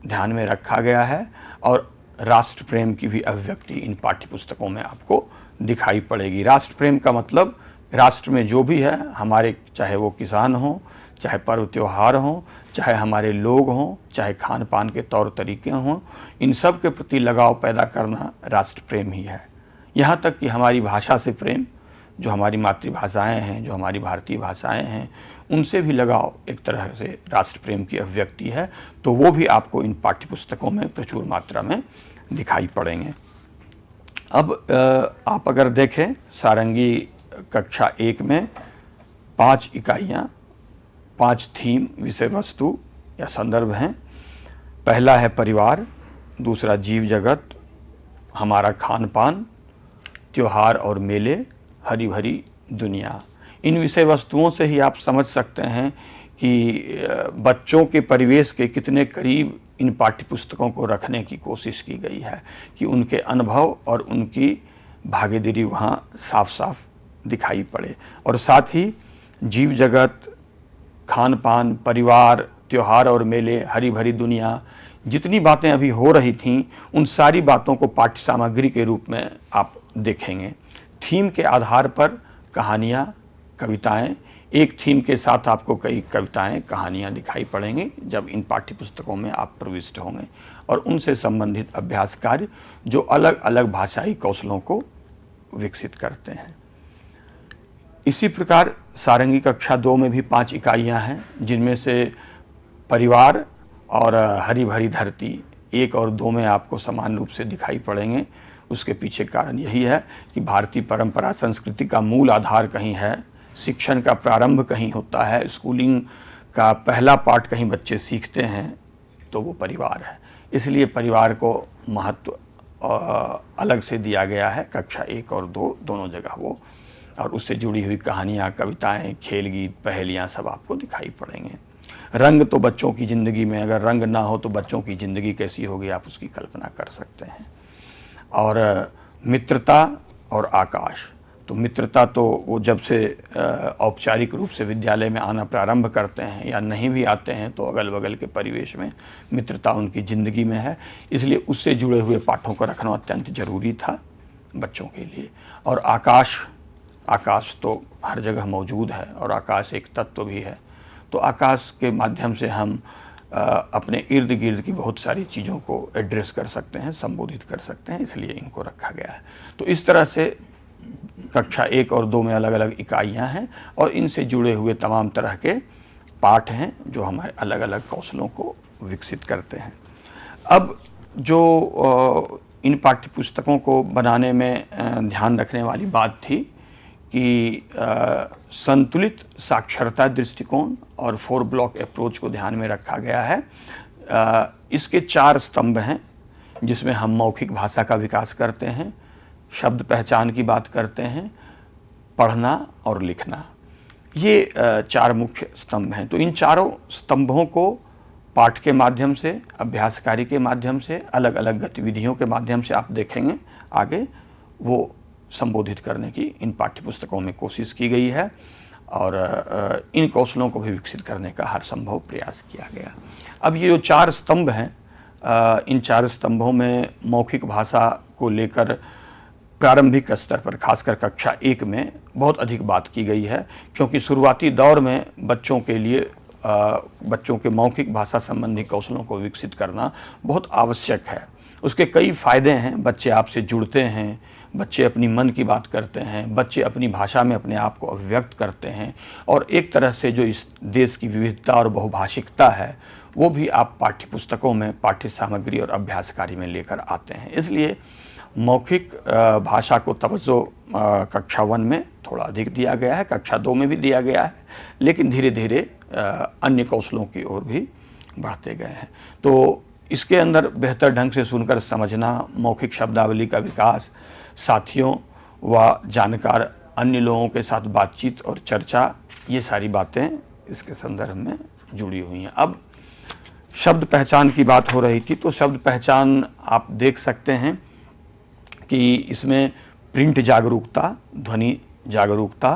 ध्यान में रखा गया है, और राष्ट्र प्रेम की भी अभिव्यक्ति इन पाठ्यपुस्तकों में आपको दिखाई पड़ेगी। राष्ट्र प्रेम का मतलब राष्ट्र में जो भी है हमारे, चाहे वो किसान हों, चाहे पर्व त्योहार हों, चाहे हमारे लोग हों, चाहे खान पान के तौर तरीके हों, इन सब के प्रति लगाव पैदा करना राष्ट्र प्रेम ही है। यहाँ तक कि हमारी भाषा से प्रेम, जो हमारी मातृभाषाएं हैं, जो हमारी भारतीय भाषाएं हैं, उनसे भी लगाव एक तरह से राष्ट्र प्रेम की अभिव्यक्ति है। तो वो भी आपको इन पाठ्यपुस्तकों में प्रचुर मात्रा में दिखाई पड़ेंगे। अब आप अगर देखें, सारंगी कक्षा 1 में 5 इकाइयाँ, 5 थीम, विषय वस्तु या संदर्भ हैं। पहला है परिवार, दूसरा जीव जगत, हमारा खान पान, त्योहार और मेले, हरी भरी दुनिया। इन विषय वस्तुओं से ही आप समझ सकते हैं कि बच्चों के परिवेश के कितने करीब इन पाठ्यपुस्तकों को रखने की कोशिश की गई है, कि उनके अनुभव और उनकी भागीदारी वहाँ साफ साफ दिखाई पड़े। और साथ ही जीव जगत, खान पान, परिवार, त्योहार और मेले, हरी भरी दुनिया, जितनी बातें अभी हो रही थीं, उन सारी बातों को पाठ्य सामग्री के रूप में आप देखेंगे। थीम के आधार पर कहानियाँ, कविताएं, एक थीम के साथ आपको कई कविताएं, कहानियां दिखाई पड़ेंगी जब इन पाठ्यपुस्तकों में आप प्रविष्ट होंगे, और उनसे संबंधित अभ्यास कार्य जो अलग अलग भाषाई कौशलों को विकसित करते हैं। इसी प्रकार सारंगी कक्षा 2 में भी 5 इकाइयां हैं, जिनमें से परिवार और हरी भरी धरती 1 और 2 में आपको समान रूप से दिखाई पड़ेंगे। उसके पीछे कारण यही है कि भारतीय परंपरा संस्कृति का मूल आधार कहीं है, शिक्षण का प्रारंभ कहीं होता है, स्कूलिंग का पहला पाठ कहीं बच्चे सीखते हैं, तो वो परिवार है। इसलिए परिवार को महत्व अलग से दिया गया है, कक्षा 1 और 2 दोनों जगह वो, और उससे जुड़ी हुई कहानियाँ, कविताएं, खेल गीत, पहेलियाँ सब आपको दिखाई पड़ेंगे। रंग तो बच्चों की ज़िंदगी में, अगर रंग ना हो तो बच्चों की ज़िंदगी कैसी होगी, आप उसकी कल्पना कर सकते हैं। और मित्रता और आकाश, तो मित्रता तो वो जब से औपचारिक रूप से विद्यालय में आना प्रारंभ करते हैं या नहीं भी आते हैं, तो अगल बगल के परिवेश में मित्रता उनकी ज़िंदगी में है, इसलिए उससे जुड़े हुए पाठों को रखना अत्यंत ज़रूरी था बच्चों के लिए। और आकाश तो हर जगह मौजूद है, और आकाश एक तत्व भी है, तो आकाश के माध्यम से हम अपने इर्द गिर्द की बहुत सारी चीज़ों को एड्रेस कर सकते हैं, संबोधित कर सकते हैं, इसलिए इनको रखा गया है। तो इस तरह से कक्षा 1 और 2 में अलग अलग इकाइयां हैं, और इनसे जुड़े हुए तमाम तरह के पाठ हैं जो हमारे अलग अलग कौशलों को विकसित करते हैं। अब जो इन पाठ्यपुस्तकों को बनाने में ध्यान रखने वाली बात थी कि संतुलित साक्षरता दृष्टिकोण और 4 ब्लॉक अप्रोच को ध्यान में रखा गया है। इसके 4 स्तंभ हैं, जिसमें हम मौखिक भाषा का विकास करते हैं, शब्द पहचान की बात करते हैं, पढ़ना और लिखना। ये 4 मुख्य स्तंभ हैं। तो इन चारों स्तंभों को पाठ के माध्यम से, अभ्यास कार्य के माध्यम से, अलग अलग गतिविधियों के माध्यम से आप देखेंगे आगे, वो संबोधित करने की इन पाठ्यपुस्तकों में कोशिश की गई है, और इन कौशलों को भी विकसित करने का हर संभव प्रयास किया गया। अब ये जो 4 स्तंभ हैं, इन 4 स्तंभों में मौखिक भाषा को लेकर प्रारंभिक स्तर पर खासकर कक्षा 1 में बहुत अधिक बात की गई है, क्योंकि शुरुआती दौर में बच्चों के लिए बच्चों के मौखिक भाषा संबंधी कौशलों को विकसित करना बहुत आवश्यक है। उसके कई फ़ायदे हैं। बच्चे आपसे जुड़ते हैं, बच्चे अपनी मन की बात करते हैं, बच्चे अपनी भाषा में अपने आप को अभिव्यक्त करते हैं, और एक तरह से जो इस देश की विविधता और बहुभाषिकता है वो भी आप पाठ्य पुस्तकों में, पाठ्य सामग्री और अभ्यासकारी में लेकर आते हैं। इसलिए मौखिक भाषा को तवज्जो कक्षा 1 में थोड़ा अधिक दिया गया है, कक्षा 2 में भी दिया गया है, लेकिन धीरे धीरे अन्य कौशलों की ओर भी बढ़ते गए हैं। तो इसके अंदर बेहतर ढंग से सुनकर समझना, मौखिक शब्दावली का विकास, साथियों व जानकार अन्य लोगों के साथ बातचीत और चर्चा, ये सारी बातें इसके संदर्भ में जुड़ी हुई हैं। अब शब्द पहचान की बात हो रही थी, तो शब्द पहचान आप देख सकते हैं कि इसमें प्रिंट जागरूकता, ध्वनि जागरूकता,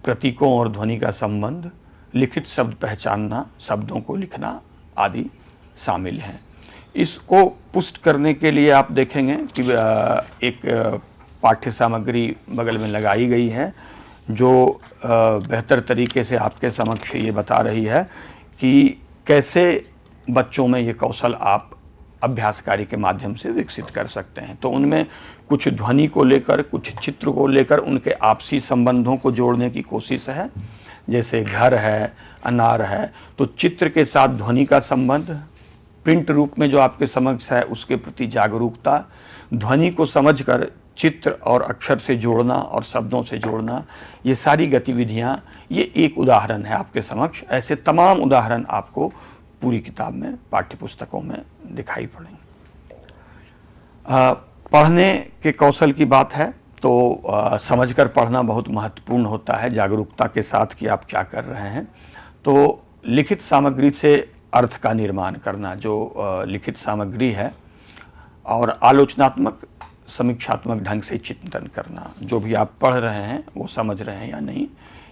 प्रतीकों और ध्वनि का संबंध, लिखित शब्द पहचानना, शब्दों को लिखना आदि शामिल हैं। इसको पुष्ट करने के लिए आप देखेंगे कि एक पाठ्य सामग्री बगल में लगाई गई है जो बेहतर तरीके से आपके समक्ष ये बता रही है कि कैसे बच्चों में ये कौशल आप अभ्यासकारी के माध्यम से विकसित कर सकते हैं। तो उनमें कुछ ध्वनि को लेकर, कुछ चित्र को लेकर उनके आपसी संबंधों को जोड़ने की कोशिश है। जैसे घर है, अनार है, तो चित्र के साथ ध्वनि का संबंध, प्रिंट रूप में जो आपके समक्ष है उसके प्रति जागरूकता, ध्वनि को समझकर चित्र और अक्षर से जोड़ना और शब्दों से जोड़ना, ये सारी गतिविधियाँ, ये एक उदाहरण है आपके समक्ष। ऐसे तमाम उदाहरण आपको पूरी किताब में, पाठ्य पुस्तकों में दिखाई पड़ेंगे। पढ़ने के कौशल की बात है तो समझकर पढ़ना बहुत महत्वपूर्ण होता है, जागरूकता के साथ कि आप क्या कर रहे हैं। तो लिखित सामग्री से अर्थ का निर्माण करना, जो लिखित सामग्री है, और आलोचनात्मक समीक्षात्मक ढंग से चिंतन करना, जो भी आप पढ़ रहे हैं वो समझ रहे हैं या नहीं,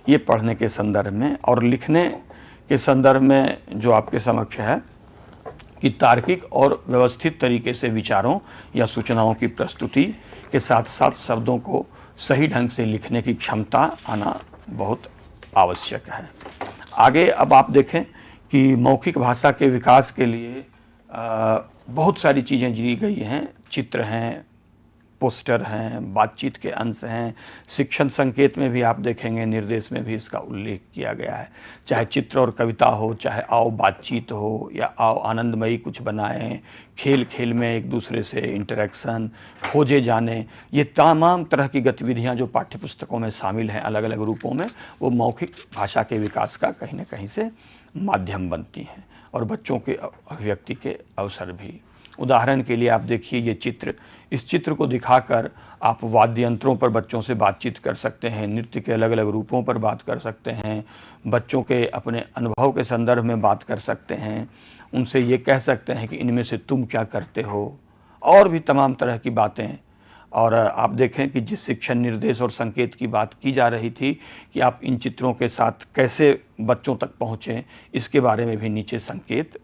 ये पढ़ने के संदर्भ में। और लिखने के संदर्भ में जो आपके समक्ष है कि तार्किक और व्यवस्थित तरीके से विचारों या सूचनाओं की प्रस्तुति के साथ साथ शब्दों को सही ढंग से लिखने की क्षमता आना बहुत आवश्यक है। आगे अब आप देखें कि मौखिक भाषा के विकास के लिए बहुत सारी चीज़ें दी गई हैं। चित्र हैं, पोस्टर हैं, बातचीत के अंश हैं, शिक्षण संकेत में भी आप देखेंगे, निर्देश में भी इसका उल्लेख किया गया है। चाहे चित्र और कविता हो, चाहे आओ बातचीत हो, या आओ आनंदमयी कुछ बनाएं, खेल खेल में एक दूसरे से इंटरेक्शन, खोजे जाने, ये तमाम तरह की गतिविधियां जो पाठ्यपुस्तकों में शामिल हैं अलग अलग रूपों में, वो मौखिक भाषा के विकास का कहीं न कहीं से माध्यम बनती हैं और बच्चों के अभिव्यक्ति के अवसर भी। उदाहरण के लिए आप देखिए ये चित्र, इस चित्र को दिखाकर आप वाद्य यंत्रों पर बच्चों से बातचीत कर सकते हैं, नृत्य के अलग अलग रूपों पर बात कर सकते हैं, बच्चों के अपने अनुभव के संदर्भ में बात कर सकते हैं, उनसे ये कह सकते हैं कि इनमें से तुम क्या करते हो, और भी तमाम तरह की बातें। और आप देखें कि जिस शिक्षण निर्देश और संकेत की बात की जा रही थी कि आप इन चित्रों के साथ कैसे बच्चों तक पहुँचें, इसके बारे में भी नीचे संकेत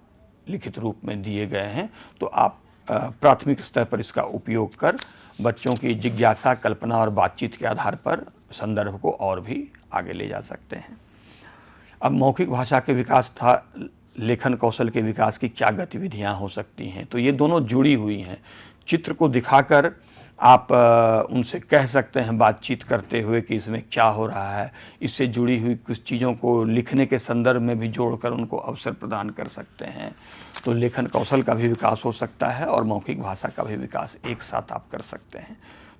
लिखित रूप में दिए गए हैं। तो आप प्राथमिक स्तर पर इसका उपयोग कर बच्चों की जिज्ञासा, कल्पना और बातचीत के आधार पर संदर्भ को और भी आगे ले जा सकते हैं। अब मौखिक भाषा के विकास तथा लेखन कौशल के विकास की क्या गतिविधियां हो सकती हैं, तो ये दोनों जुड़ी हुई हैं। चित्र को दिखाकर आप उनसे कह सकते हैं बातचीत करते हुए कि इसमें क्या हो रहा है, इससे जुड़ी हुई कुछ चीज़ों को लिखने के संदर्भ में भी जोड़कर उनको अवसर प्रदान कर सकते हैं। तो लेखन कौशल का भी विकास हो सकता है और मौखिक भाषा का भी विकास एक साथ आप कर सकते हैं।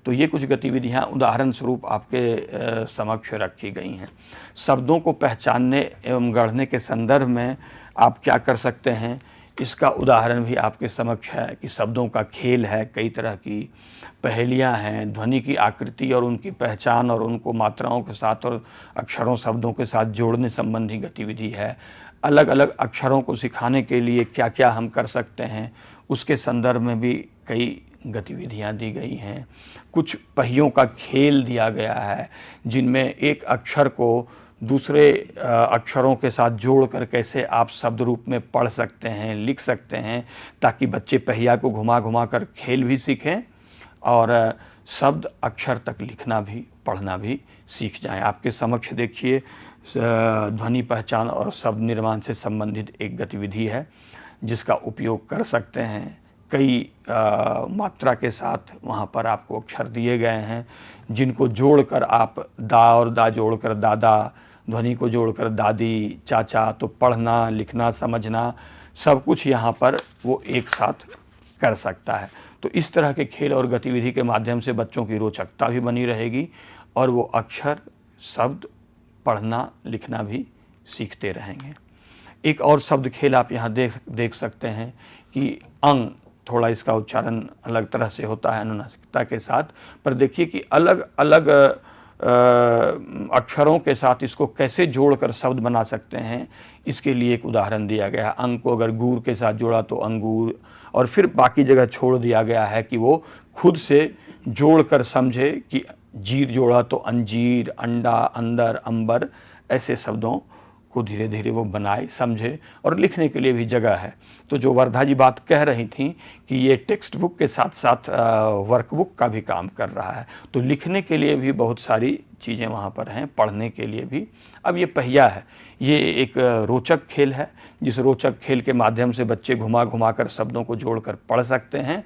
तो ये कुछ गतिविधियाँ उदाहरण स्वरूप आपके समक्ष रखी गई हैं। शब्दों को पहचानने एवं गढ़ने के संदर्भ में आप क्या कर सकते हैं, इसका उदाहरण भी आपके समक्ष है कि शब्दों का खेल है, कई तरह की पहेलियां हैं, ध्वनि की आकृति और उनकी पहचान और उनको मात्राओं के साथ और अक्षरों शब्दों के साथ जोड़ने संबंधी गतिविधि है। अलग अलग अक्षरों को सिखाने के लिए क्या क्या हम कर सकते हैं, उसके संदर्भ में भी कई गतिविधियां दी गई हैं। कुछ पहियों का खेल दिया गया है जिनमें एक अक्षर को दूसरे अक्षरों के साथ जोड़कर कैसे आप शब्द रूप में पढ़ सकते हैं, लिख सकते हैं, ताकि बच्चे पहिया को घुमा घुमा कर खेल भी सीखें और शब्द अक्षर तक लिखना भी पढ़ना भी सीख जाएं। आपके समक्ष देखिए ध्वनि पहचान और शब्द निर्माण से संबंधित एक गतिविधि है जिसका उपयोग कर सकते हैं। कई मात्रा के साथ वहाँ पर आपको अक्षर दिए गए हैं जिनको जोड़कर आप दा और दा जोड़कर दादा, ध्वनि को जोड़कर दादी, चाचा, तो पढ़ना, लिखना, समझना सब कुछ यहाँ पर वो एक साथ कर सकता है। तो इस तरह के खेल और गतिविधि के माध्यम से बच्चों की रोचकता भी बनी रहेगी और वो अक्षर, शब्द पढ़ना लिखना भी सीखते रहेंगे। एक और शब्द खेल आप यहाँ देख सकते हैं कि अंग, थोड़ा इसका उच्चारण अलग तरह से होता है अनुनासिकता के साथ, पर देखिए कि अलग अलग अक्षरों के साथ इसको कैसे जोड़कर शब्द बना सकते हैं, इसके लिए एक उदाहरण दिया गया है। अंग को अगर गूर के साथ जोड़ा तो अंगूर, और फिर बाकी जगह छोड़ दिया गया है कि वो खुद से जोड़कर समझे कि जीर जोड़ा तो अंजीर, अंडा, अंदर, अंबर, ऐसे शब्दों को धीरे धीरे वो बनाए, समझे। और लिखने के लिए भी जगह है। तो जो वर्धा जी बात कह रही थी कि ये टेक्स्ट बुक के साथ साथ वर्कबुक का भी काम कर रहा है, तो लिखने के लिए भी बहुत सारी चीज़ें वहाँ पर हैं, पढ़ने के लिए भी। अब ये पहिया है, ये एक रोचक खेल है जिस रोचक खेल के माध्यम से बच्चे घुमा घुमा कर शब्दों को जोड़कर पढ़ सकते हैं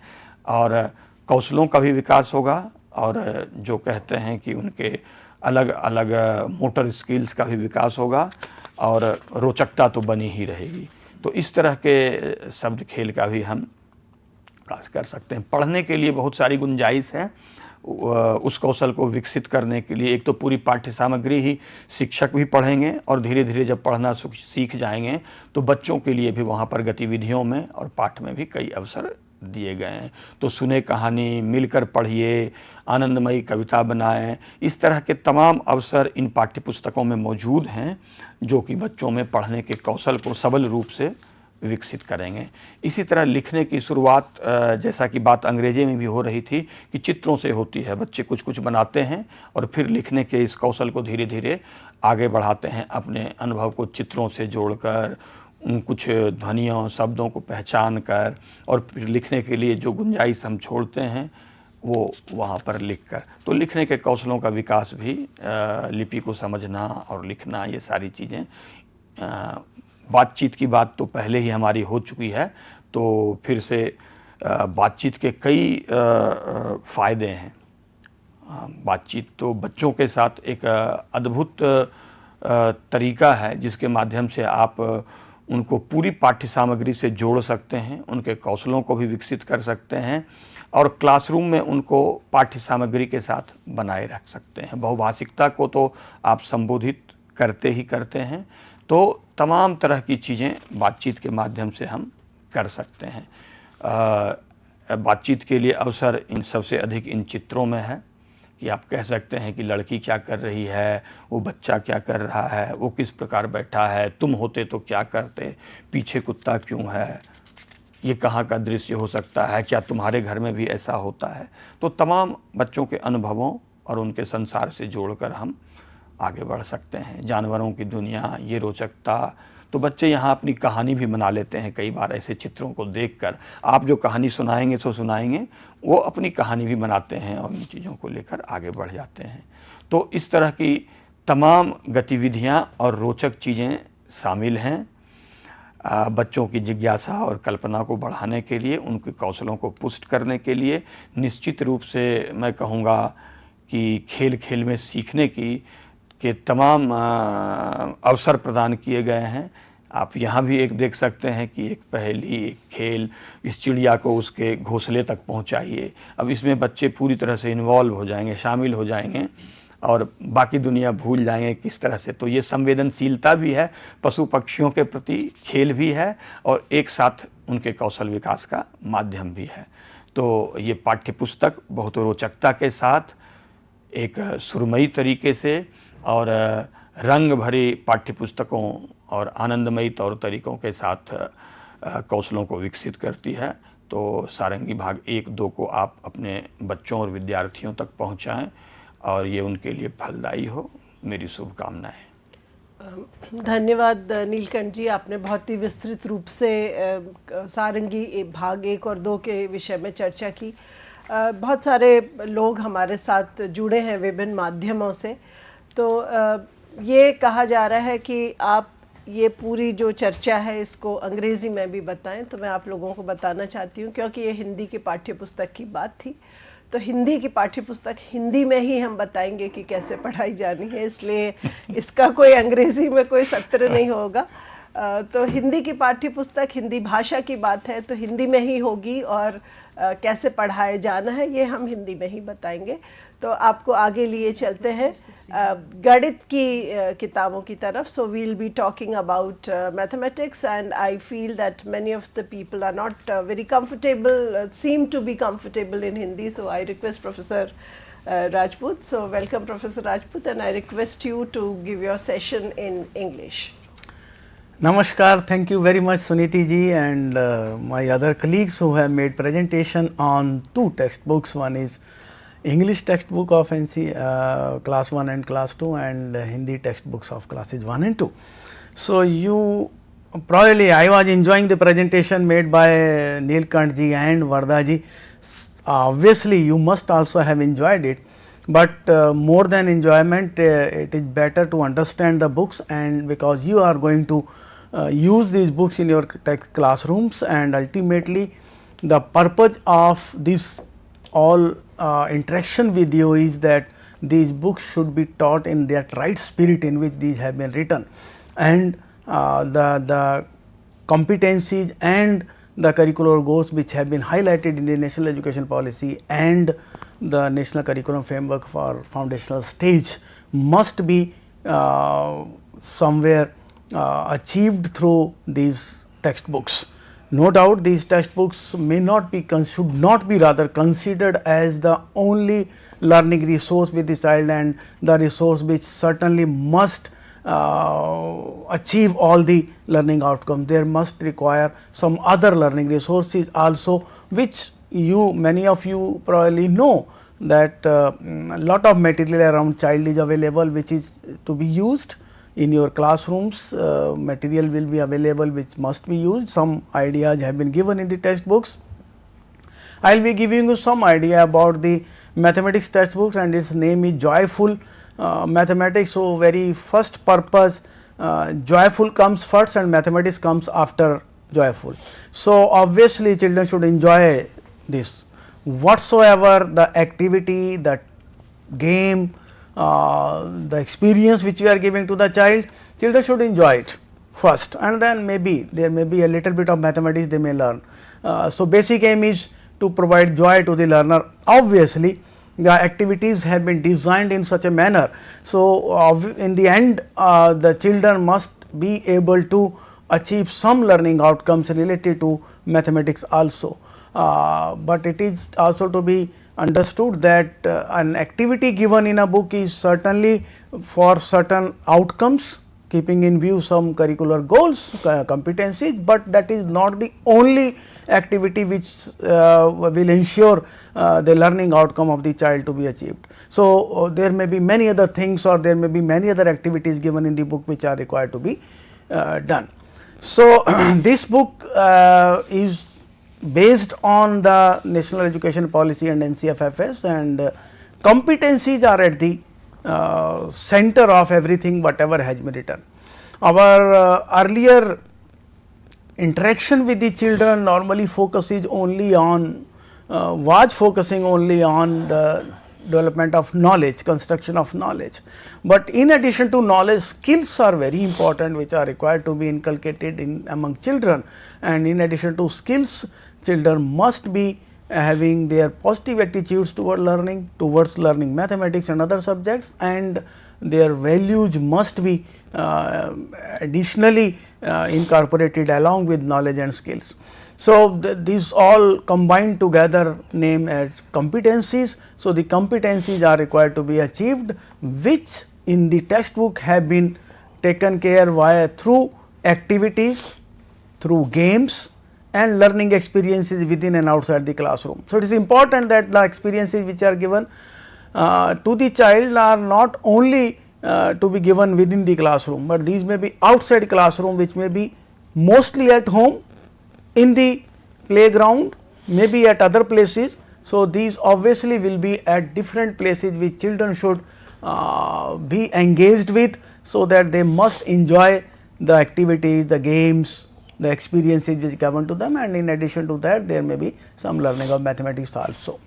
और कौशलों का भी विकास होगा और जो कहते हैं कि उनके अलग अलग मोटर स्किल्स का भी विकास होगा और रोचकता तो बनी ही रहेगी। तो इस तरह के शब्द खेल का भी हम विकास कर सकते हैं। पढ़ने के लिए बहुत सारी गुंजाइश है उस कौशल को विकसित करने के लिए। एक तो पूरी पाठ्य सामग्री ही शिक्षक भी पढ़ेंगे और धीरे धीरे जब पढ़ना सीख जाएंगे तो बच्चों के लिए भी वहाँ पर गतिविधियों में और पाठ में भी कई अवसर दिए गए हैं। तो सुने कहानी, मिलकर पढ़िए, आनंदमयी कविता बनाएं, इस तरह के तमाम अवसर इन पाठ्यपुस्तकों में मौजूद हैं जो कि बच्चों में पढ़ने के कौशल को सबल रूप से विकसित करेंगे। इसी तरह लिखने की शुरुआत जैसा कि बात अंग्रेजी में भी हो रही थी कि चित्रों से होती है। बच्चे कुछ कुछ बनाते हैं और फिर लिखने के इस कौशल को धीरे धीरे आगे बढ़ाते हैं, अपने अनुभव को चित्रों से जोड़कर, उन कुछ ध्वनियों शब्दों को पहचान कर, और फिर लिखने के लिए जो गुंजाइश हम छोड़ते हैं वो वहाँ पर लिख कर। तो लिखने के कौशलों का विकास भी, लिपि को समझना और लिखना, ये सारी चीज़ें, बातचीत की बात तो पहले ही हमारी हो चुकी है, तो फिर से बातचीत के कई फ़ायदे हैं। बातचीत तो बच्चों के साथ एक अद्भुत तरीका है जिसके माध्यम से आप उनको पूरी पाठ्य सामग्री से जोड़ सकते हैं, उनके कौशलों को भी विकसित कर सकते हैं और क्लासरूम में उनको पाठ्य सामग्री के साथ बनाए रख सकते हैं। बहुभाषिकता को तो आप संबोधित करते ही करते हैं, तो तमाम तरह की चीज़ें बातचीत के माध्यम से हम कर सकते हैं। बातचीत के लिए अवसर इन सबसे अधिक इन चित्रों में है कि आप कह सकते हैं कि लड़की क्या कर रही है, वो बच्चा क्या कर रहा है, वो किस प्रकार बैठा है, तुम होते तो क्या करते, पीछे कुत्ता क्यों है, ये कहाँ का दृश्य हो सकता है, क्या तुम्हारे घर में भी ऐसा होता है। तो तमाम बच्चों के अनुभवों और उनके संसार से जोड़कर हम आगे बढ़ सकते हैं। जानवरों की दुनिया, ये रोचकता, तो बच्चे यहाँ अपनी कहानी भी बना लेते हैं कई बार ऐसे चित्रों को देखकर। आप जो कहानी सुनाएंगे तो सुनाएंगे, वो अपनी कहानी भी बनाते हैं और इन चीज़ों को लेकर आगे बढ़ जाते हैं। तो इस तरह की तमाम गतिविधियाँ और रोचक चीज़ें शामिल हैं बच्चों की जिज्ञासा और कल्पना को बढ़ाने के लिए, उनके कौशलों को पुष्ट करने के लिए। निश्चित रूप से मैं कहूँगा कि खेल खेल में सीखने के तमाम अवसर प्रदान किए गए हैं। आप यहाँ भी एक देख सकते हैं कि एक पहेली, एक खेल, इस चिड़िया को उसके घोंसले तक पहुँचाइए। अब इसमें बच्चे पूरी तरह से इन्वॉल्व हो जाएंगे, शामिल हो जाएंगे और बाकी दुनिया भूल जाएंगे किस तरह से। तो ये संवेदनशीलता भी है, पशु पक्षियों के प्रति खेल भी है और एक साथ उनके कौशल विकास का माध्यम भी है। तो ये पाठ्यपुस्तक बहुत रोचकता के साथ, एक सुरमई तरीके से और रंग भरी पाठ्यपुस्तकों और आनंदमयी तौर तरीक़ों के साथ कौशलों को विकसित करती है। तो सारंगी भाग 1-2 को आप अपने बच्चों और विद्यार्थियों तक पहुंचाएं और ये उनके लिए फलदायी हो, मेरी शुभकामनाएं। धन्यवाद नीलकंठ जी, आपने बहुत ही विस्तृत रूप से सारंगी भाग 1 और 2 के विषय में चर्चा की। बहुत सारे लोग हमारे साथ जुड़े हैं विभिन्न माध्यमों से, तो ये कहा जा रहा है कि आप ये पूरी जो चर्चा है इसको अंग्रेज़ी में भी बताएं, तो मैं आप लोगों को बताना चाहती हूँ क्योंकि ये हिंदी की पाठ्य पुस्तक की बात थी, तो हिंदी की पाठ्य पुस्तक हिंदी में ही हम बताएंगे कि कैसे पढ़ाई जानी है, इसलिए इसका कोई अंग्रेज़ी में कोई सत्र नहीं होगा। तो हिंदी की पाठ्य पुस्तक हिंदी भाषा की बात है तो हिंदी में ही होगी, और कैसे पढ़ाए जाना है ये हम हिंदी में ही बताएंगे। तो आपको आगे लिए चलते हैं गणित की किताबों की तरफ। So we will be talking about mathematics, and I feel that many of the people are not very comfortable, seem to be comfortable in Hindi, so I request professor Rajput. So welcome Professor Rajput, and I request you to give your session in English. Namaskar, thank you very much Suniti ji and my other colleagues who have made presentation on two textbooks. One is English textbook of class 1 and class 2, and Hindi textbooks of classes 1 and 2. So you probably, I was enjoying the presentation made by Neelkant ji and Varda ji. Obviously you must also have enjoyed it, but more than enjoyment, it is better to understand the books, and because you are going to use these books in your classrooms, and ultimately the purpose of this all interaction with you is that these books should be taught in that right spirit in which these have been written, and the competencies and the curricular goals which have been highlighted in the National Education Policy and the National Curriculum Framework for Foundational Stage must be somewhere achieved through these textbooks. No doubt these textbooks may not be, should not be rather considered as the only learning resource with the child, and the resource which certainly must achieve all the learning outcomes. There must require some other learning resources also, which many of you probably know that lot of material around child is available which is to be used in your classrooms. Material will be available which must be used. Some ideas have been given in the textbooks. I will be giving you some idea about the mathematics textbooks, and its name is Joyful Mathematics. So, very first purpose, joyful comes first and mathematics comes after joyful. So, obviously children should enjoy this, whatsoever the activity, the game, the experience which you are giving to the child, children should enjoy it first, and then maybe there may be a little bit of mathematics they may learn. So, basic aim is to provide joy to the learner. Obviously, the activities have been designed in such a manner. So, in the end the children must be able to achieve some learning outcomes related to mathematics also, but it is also to be understood that an activity given in a book is certainly for certain outcomes, keeping in view some curricular goals, competencies, but that is not the only activity which will ensure the learning outcome of the child to be achieved. So, there may be many other things, or there may be many other activities given in the book which are required to be done. So, this book is based on the National Education Policy and NCFFS, and competencies are at the center of everything whatever has been written. Our earlier interaction with the children normally focuses only on, was focusing only on the development of knowledge, construction of knowledge. But in addition to knowledge, skills are very important which are required to be inculcated among children, and in addition to skills, children must be having their positive attitudes towards learning mathematics and other subjects, and their values must be additionally incorporated along with knowledge and skills. So, these all combined together named as competencies. So, the competencies are required to be achieved, which in the textbook have been taken care via through activities, through games and learning experiences within and outside the classroom. So, it is important that the experiences which are given to the child are not only to be given within the classroom, but these may be outside classroom, which may be mostly at home, in the playground, maybe at other places, So, these obviously will be at different places which children should be engaged with, so that they must enjoy the activities, the games, the experiences which given to them, and in addition to that there may be some learning of mathematics also.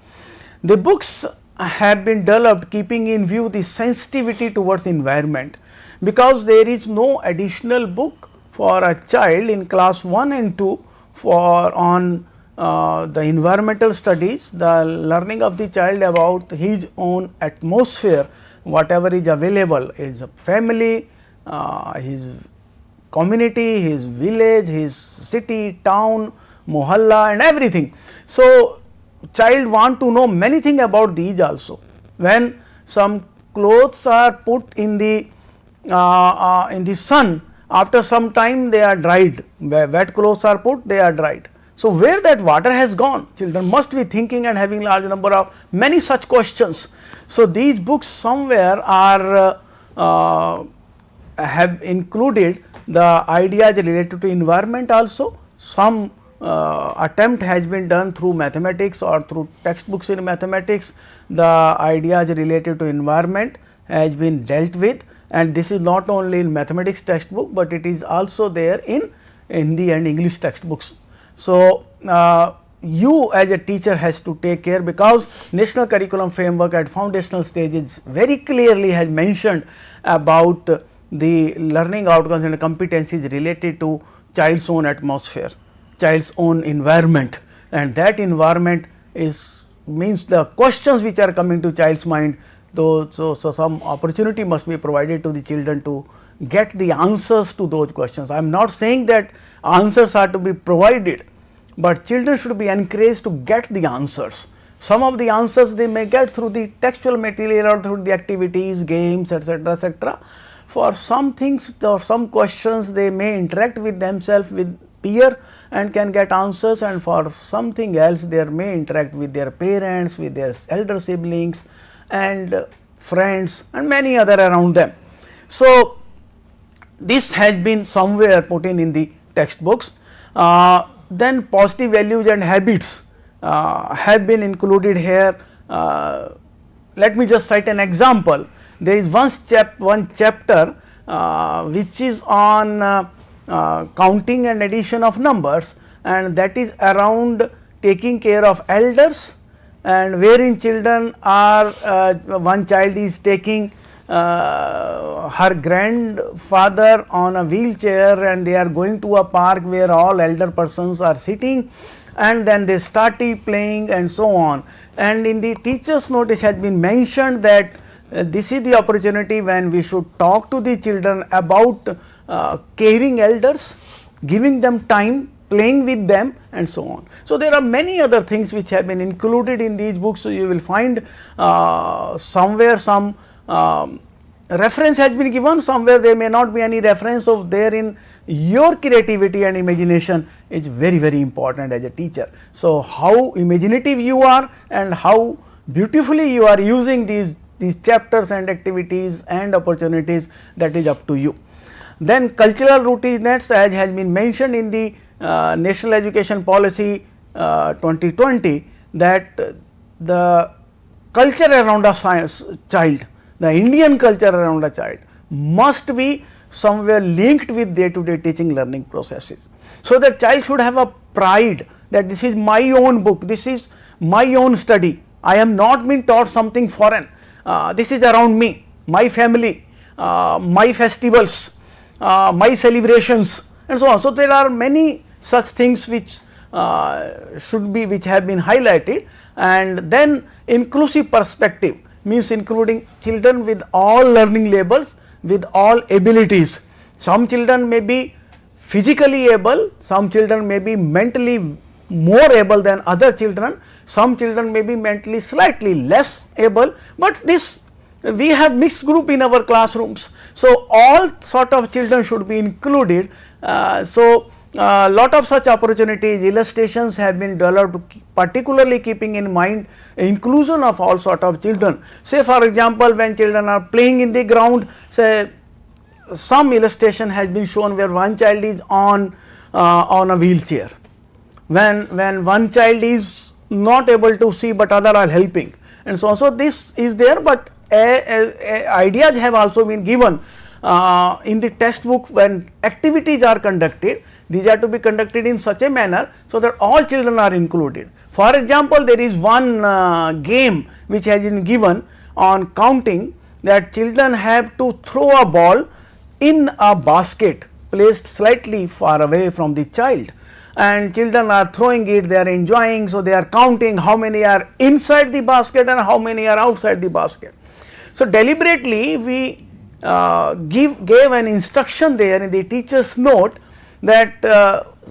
The books have been developed keeping in view the sensitivity towards environment, because there is no additional book for a child in class 1 and 2 for on the environmental studies, the learning of the child about his own atmosphere, whatever is available, his family, his community, his village, his city, town, mohalla and everything. So, child want to know many things about these also. When some clothes are put in the sun, after some time they are dried, wet clothes are put, they are dried. So, where that water has gone, children must be thinking and having large number of many such questions. So, these books somewhere are have included the ideas related to environment also. Some attempt has been done through mathematics or through textbooks in mathematics. The ideas related to environment has been dealt with, and this is not only in mathematics textbook, but it is also there in Hindi and English textbooks. So, you as a teacher has to take care, because national curriculum framework at foundational stages very clearly has mentioned about the learning outcomes and competencies related to child's own atmosphere, child's own environment, and that environment is means the questions which are coming to child's mind. So, some opportunity must be provided to the children to get the answers to those questions. I am not saying that answers are to be provided, but children should be encouraged to get the answers. Some of the answers they may get through the textual material or through the activities, games, etc., etc. For some things or some questions they may interact with themselves with peer and can get answers, and for something else they may interact with their parents, with their elder siblings and friends and many other around them. So, this has been somewhere put in the textbooks. Then positive values and habits have been included here. Let me just cite an example. There is one chapter which is on counting and addition of numbers, and that is around taking care of elders, and wherein children are one child is taking her grandfather on a wheelchair, and they are going to a park where all elder persons are sitting, and then they started playing and so on. And in the teacher's notice has been mentioned that this is the opportunity when we should talk to the children about caring elders, giving them time, playing with them and so on. So, there are many other things which have been included in these books. So, you will find somewhere some reference has been given, somewhere there may not be any reference. So, therein your creativity and imagination is very, very important as a teacher. So, how imaginative you are and how beautifully you are using these chapters and activities and opportunities, that is up to you. Then cultural routineness, as has been mentioned in the National Education Policy 2020, that the culture around a child, the Indian culture around a child must be somewhere linked with day to day teaching learning processes. So, the child should have a pride that this is my own book, this is my own study, I am not being taught something foreign, this is around me, my family, my festivals, my celebrations and so on. So, there are many such things which should be, which have been highlighted. And then inclusive perspective means including children with all learning levels, with all abilities. Some children may be physically able, some children may be mentally more able than other children, some children may be mentally slightly less able, but this we have mixed group in our classrooms. So, all sort of children should be included. Lot of such opportunities, illustrations have been developed, particularly keeping in mind inclusion of all sort of children. Say for example, when children are playing in the ground, say some illustration has been shown where one child is on a wheelchair. When one child is not able to see, but other are helping, and so on. So this is there, but ideas have also been given in the textbook. When activities are conducted, these are to be conducted in such a manner so that all children are included. For example, there is one game which has been given on counting, that children have to throw a ball in a basket placed slightly far away from the child, and children are throwing it, they are enjoying, so they are counting how many are inside the basket and how many are outside the basket. So deliberately we gave an instruction there in the teacher's note that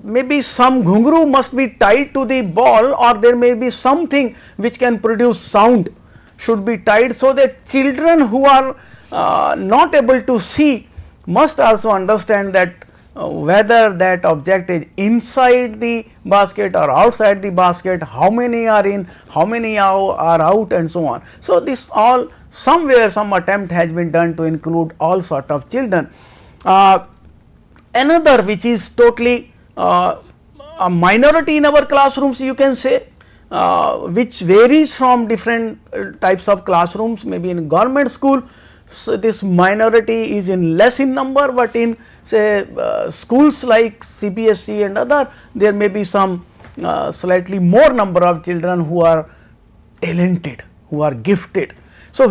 maybe some ghungru must be tied to the ball, or there may be something which can produce sound should be tied, so that children who are not able to see must also understand that whether that object is inside the basket or outside the basket, how many are in, how many are out, and so on. So this all, somewhere some attempt has been done to include all sort of children. Another which is totally a minority in our classrooms, you can say, which varies from different types of classrooms. Maybe in government school, so this minority is in less in number, but in say schools like CBSE and other, there may be some slightly more number of children who are talented, who are gifted. So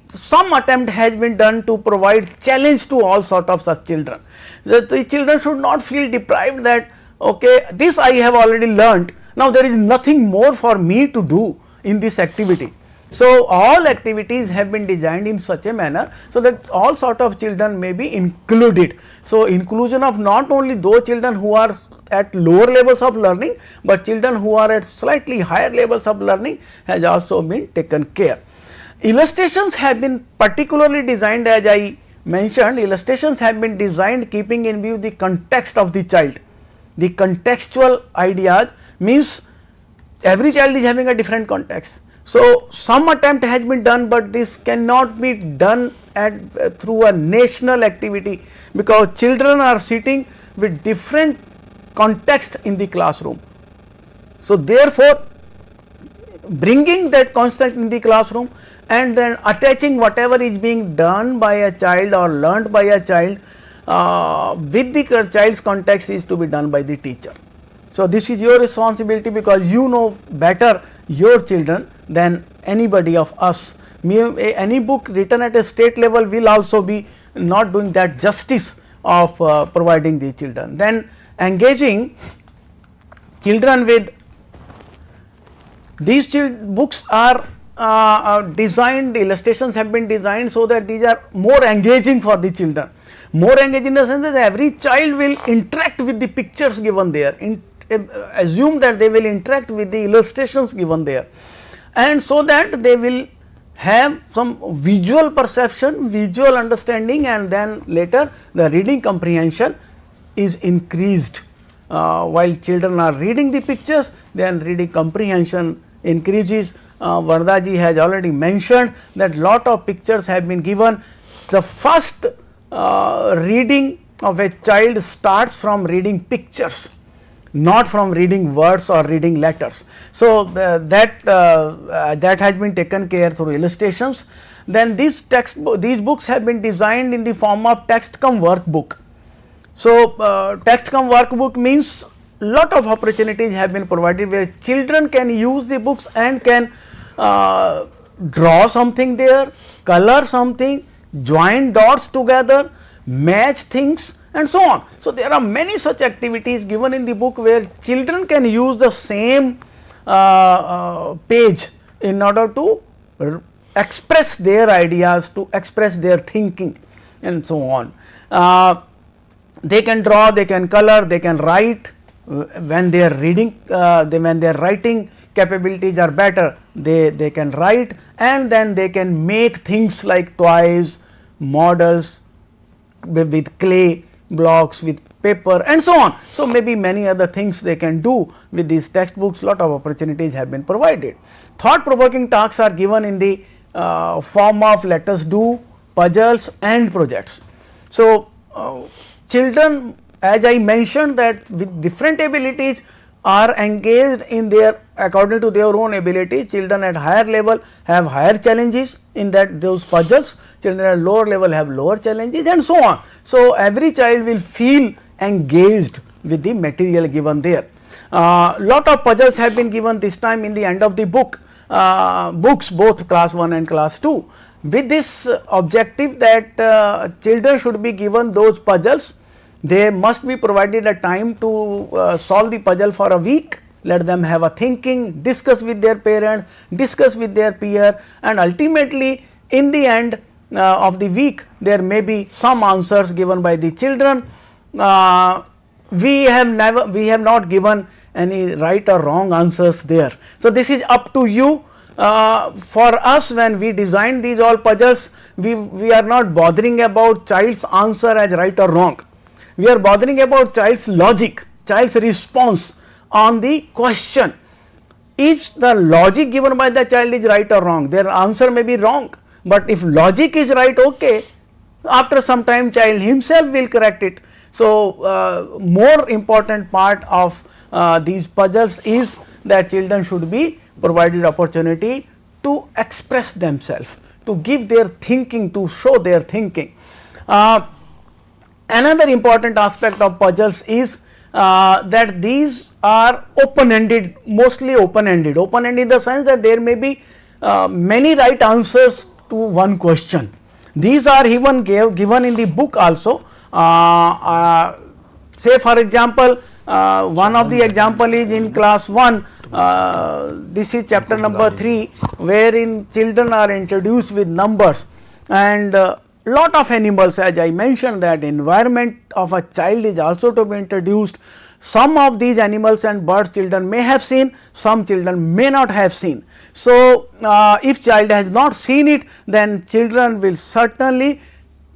some attempt has been done to provide challenge to all sort of such children. The children should not feel deprived that okay, this I have already learnt, now there is nothing more for me to do in this activity. So all activities have been designed in such a manner so that all sort of children may be included. So inclusion of not only those children who are at lower levels of learning, but children who are at slightly higher levels of learning has also been taken care. Illustrations have been particularly designed, as I mentioned, illustrations have been designed keeping in view the context of the child. The contextual ideas means every child is having a different context. So some attempt has been done, but this cannot be done through a national activity, because children are sitting with different context in the classroom. So therefore, bringing that concept in the classroom and then attaching whatever is being done by a child or learnt by a child with the child's context is to be done by the teacher. So this is your responsibility, because you know better your children than anybody of us. Any book written at a state level will also be not doing that justice of providing the children. Then engaging children with these books are designed, illustrations have been designed so that these are more engaging for the children. More engaging in the sense that every child will interact with the pictures given there. Assume that they will interact with the illustrations given there, and so that they will have some visual perception, visual understanding, and then later the reading comprehension is increased. While children are reading the pictures, then reading comprehension increases. Vardaji has already mentioned that lot of pictures have been given. The first reading of a child starts from reading pictures, not from reading words or reading letters. So that has been taken care through illustrations. Then these books have been designed in the form of text cum workbook. So text cum workbook means lot of opportunities have been provided where children can use the books and can draw something there, color something, join dots together, match things, and so on. So there are many such activities given in the book where children can use the same page in order to express their ideas, to express their thinking, and so on. They can draw, they can color, they can write. When they are reading, when their writing capabilities are better, they can write, and then they can make things like toys, models with clay blocks, with paper, and so on. So maybe many other things they can do with these textbooks. Lot of opportunities have been provided. Thought provoking tasks are given in the form of let us do, puzzles, and projects. So children, as I mentioned, that with different abilities are engaged in their according to their own ability. Children at higher level have higher challenges in that those puzzles, children at lower level have lower challenges, and so on. So, every child will feel engaged with the material given there. Lot of puzzles have been given this time in the end of the book, books both class 1 and class 2, with this objective that children should be given those puzzles. They must be provided a time to solve the puzzle for a week, let them have a thinking, discuss with their parents, discuss with their peer, and ultimately in the end of the week there may be some answers given by the children. We have not given any right or wrong answers there. So, this is up to you. For us, when we design these all puzzles, we are not bothering about child's answer as right or wrong. We are bothering about child's logic, child's response on the question. If the logic given by the child is right or wrong, their answer may be wrong, but if logic is right, okay, after some time child himself will correct it. So, more important part of these puzzles is that children should be provided opportunity to express themselves, to give their thinking, to show their thinking. Another important aspect of puzzles is that these are open-ended, mostly open-ended. Open-ended in the sense that there may be many right answers to one question. These are even given in the book also. Say for example, one of the example is in class 1, this is chapter number 3, wherein children are introduced with numbers, and lot of animals, as I mentioned, that environment of a child is also to be introduced. Some of these animals and birds children may have seen, some children may not have seen. So, if child has not seen it, then children will certainly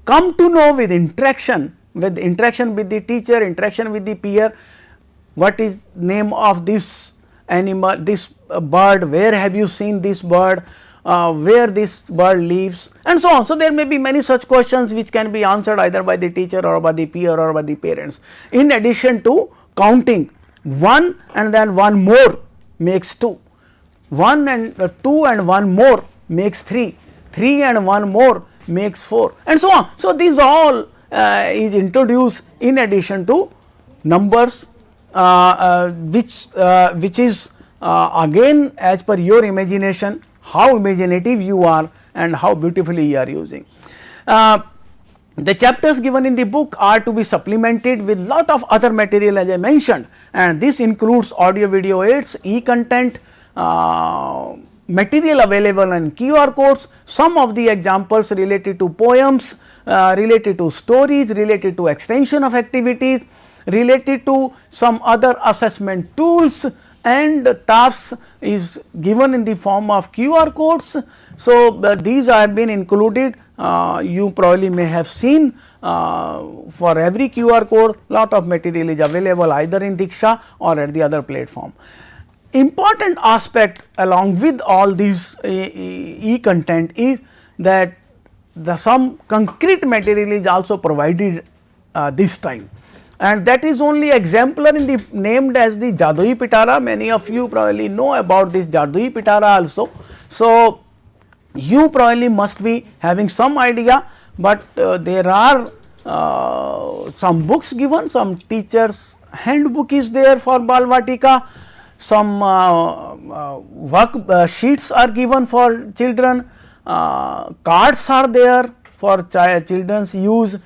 come to know with interaction with the teacher, interaction with the peer, what is name of this animal, this bird, where have you seen this bird, where this bird lives, and so on. So, there may be many such questions which can be answered either by the teacher or by the peer or by the parents. In addition to counting, 1 and then 1 more makes 2, 1 and 2 and 1 more makes 3, 3 and 1 more makes 4, and so on. So, these all is introduced in addition to numbers, which is again as per your imagination, how imaginative you are and how beautifully you are using. The chapters given in the book are to be supplemented with lot of other material, as I mentioned, and this includes audio video aids, e-content, material available in QR codes, some of the examples related to poems, related to stories, related to extension of activities, related to some other assessment tools, and tasks is given in the form of QR codes. So, these have been included. You probably may have seen for every QR code lot of material is available either in Diksha or at the other platform. Important aspect along with all these e-content is that some concrete material is also provided this time, and that is only exemplar in the named as the Jadui Pitara. Many of you probably know about this Jadui Pitara also. So, you probably must be having some idea, but there are some books given, some teachers handbook is there for Balvatika, some work sheets are given for children, cards are there for children's use,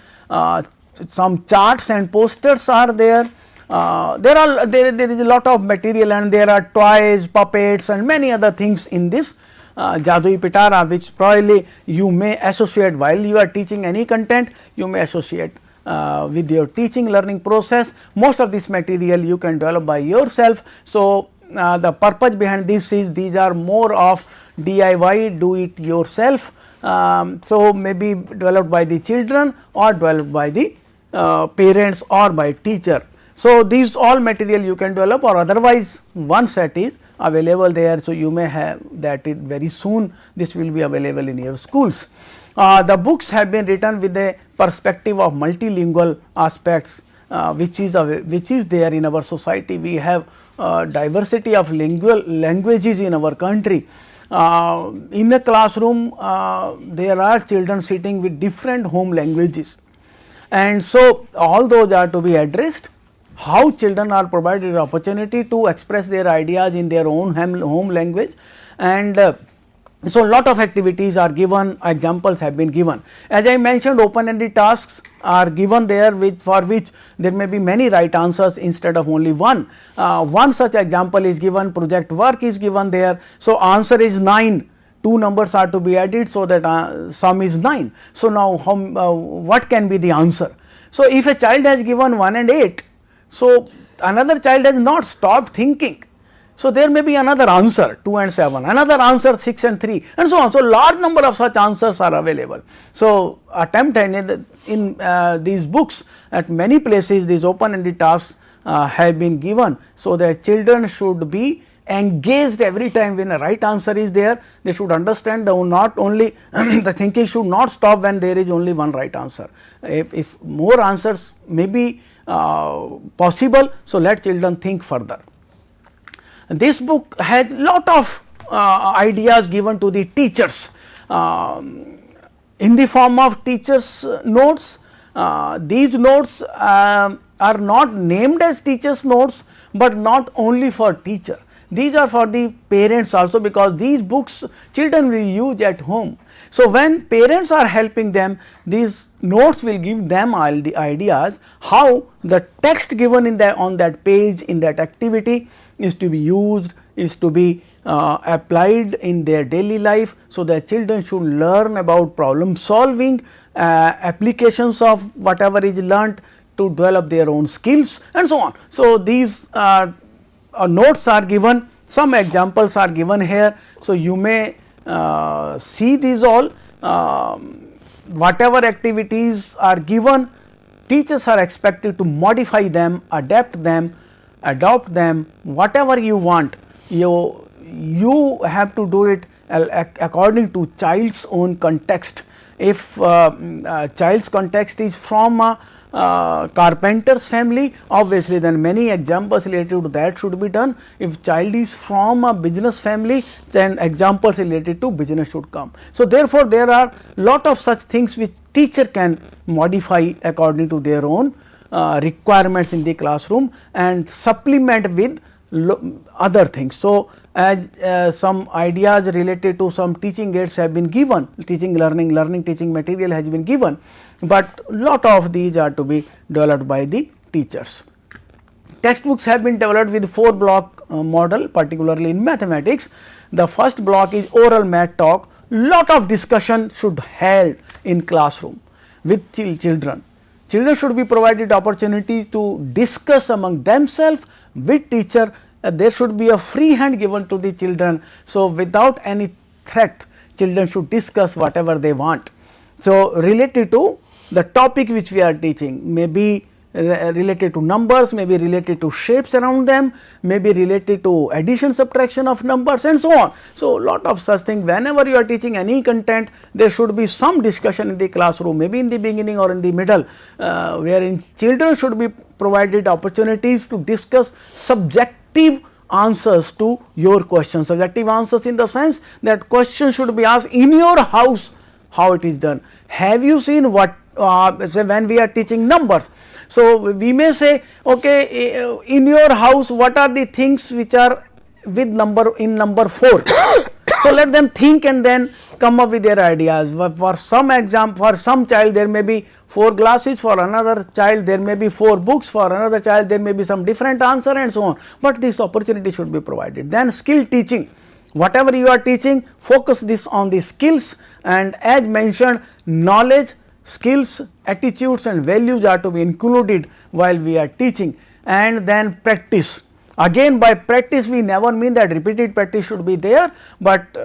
some charts and posters are there. There is a lot of material, and there are toys, puppets and many other things in this Jadui Pitara, which probably you may associate while you are teaching any content, you may associate with your teaching learning process. Most of this material you can develop by yourself. So, the purpose behind this is these are more of DIY, do it yourself. So, maybe developed by the children or developed by the parents or by teacher. So, these all material you can develop, or otherwise one set is available there. So, you may have that very soon this will be available in your schools. The books have been written with a perspective of multilingual aspects which is there in our society. We have diversity of languages in our country. In a classroom, there are children sitting with different home languages, and so all those are to be addressed. How children are provided opportunity to express their ideas in their own home language, and so lot of activities are given, examples have been given. As I mentioned, open-ended tasks are given there for which there may be many right answers instead of only one. One such example is given, project work is given there. So, answer is 9, 2 numbers are to be added, so that sum is 9. So, now what can be the answer? So, if a child has given 1 and 8, so another child has not stopped thinking. So, there may be another answer 2 and 7, another answer 6 and 3, and so on. So, large number of such answers are available. So, attempt in these books at many places these open-ended tasks have been given, so that children should be engaged every time when a right answer is there. They should understand that not only the thinking should not stop when there is only one right answer. If more answers may be possible, so let children think further. This book has lot of ideas given to the teachers in the form of teachers notes. These notes are not named as teachers notes, but not only for teacher. These are for the parents also, because these books children will use at home. So, when parents are helping them, these notes will give them all the ideas how the text given in that on that page in that activity is to be used, is to be applied in their daily life. So, the children should learn about problem solving, applications of whatever is learnt to develop their own skills and so on. So, these notes are given, some examples are given here. So, you may see these all, whatever activities are given, teachers are expected to modify them, adapt them, adopt them, whatever you want. You have to do it according to child's own context. If child's context is from a carpenter's family, obviously then many examples related to that should be done. If child is from a business family, then examples related to business should come. So, therefore, there are lot of such things which teacher can modify according to their own requirements in the classroom and supplement with other things. So, as some ideas related to some teaching aids have been given, teaching learning teaching material has been given, but lot of these are to be developed by the teachers. Textbooks have been developed with 4 block model, particularly in mathematics. The first block is oral math talk. Lot of discussion should held in classroom with children. Children should be provided opportunities to discuss among themselves with teacher. There should be a free hand given to the children. So, without any threat, children should discuss whatever they want. So, related to the topic which we are teaching, may be related to numbers, may be related to shapes around them, may be related to addition subtraction of numbers and so on. So, lot of such things. Whenever you are teaching any content, there should be some discussion in the classroom, maybe in the beginning or in the middle, wherein children should be provided opportunities to discuss subjective answers to your questions. Subjective answers in the sense that question should be asked in your house, how it is done. Have you seen what say when we are teaching numbers? So, we may say, okay, in your house what are the things which are with number in number 4. So, let them think and then come up with their ideas. For some example, for some child there may be 4 glasses, for another child there may be 4 books, for another child there may be some different answer and so on, but this opportunity should be provided. Then skill teaching, whatever you are teaching, focus this on the skills, and as mentioned, knowledge, skills, attitudes and values are to be included while we are teaching. And then practice. Again, by practice we never mean that repeated practice should be there, but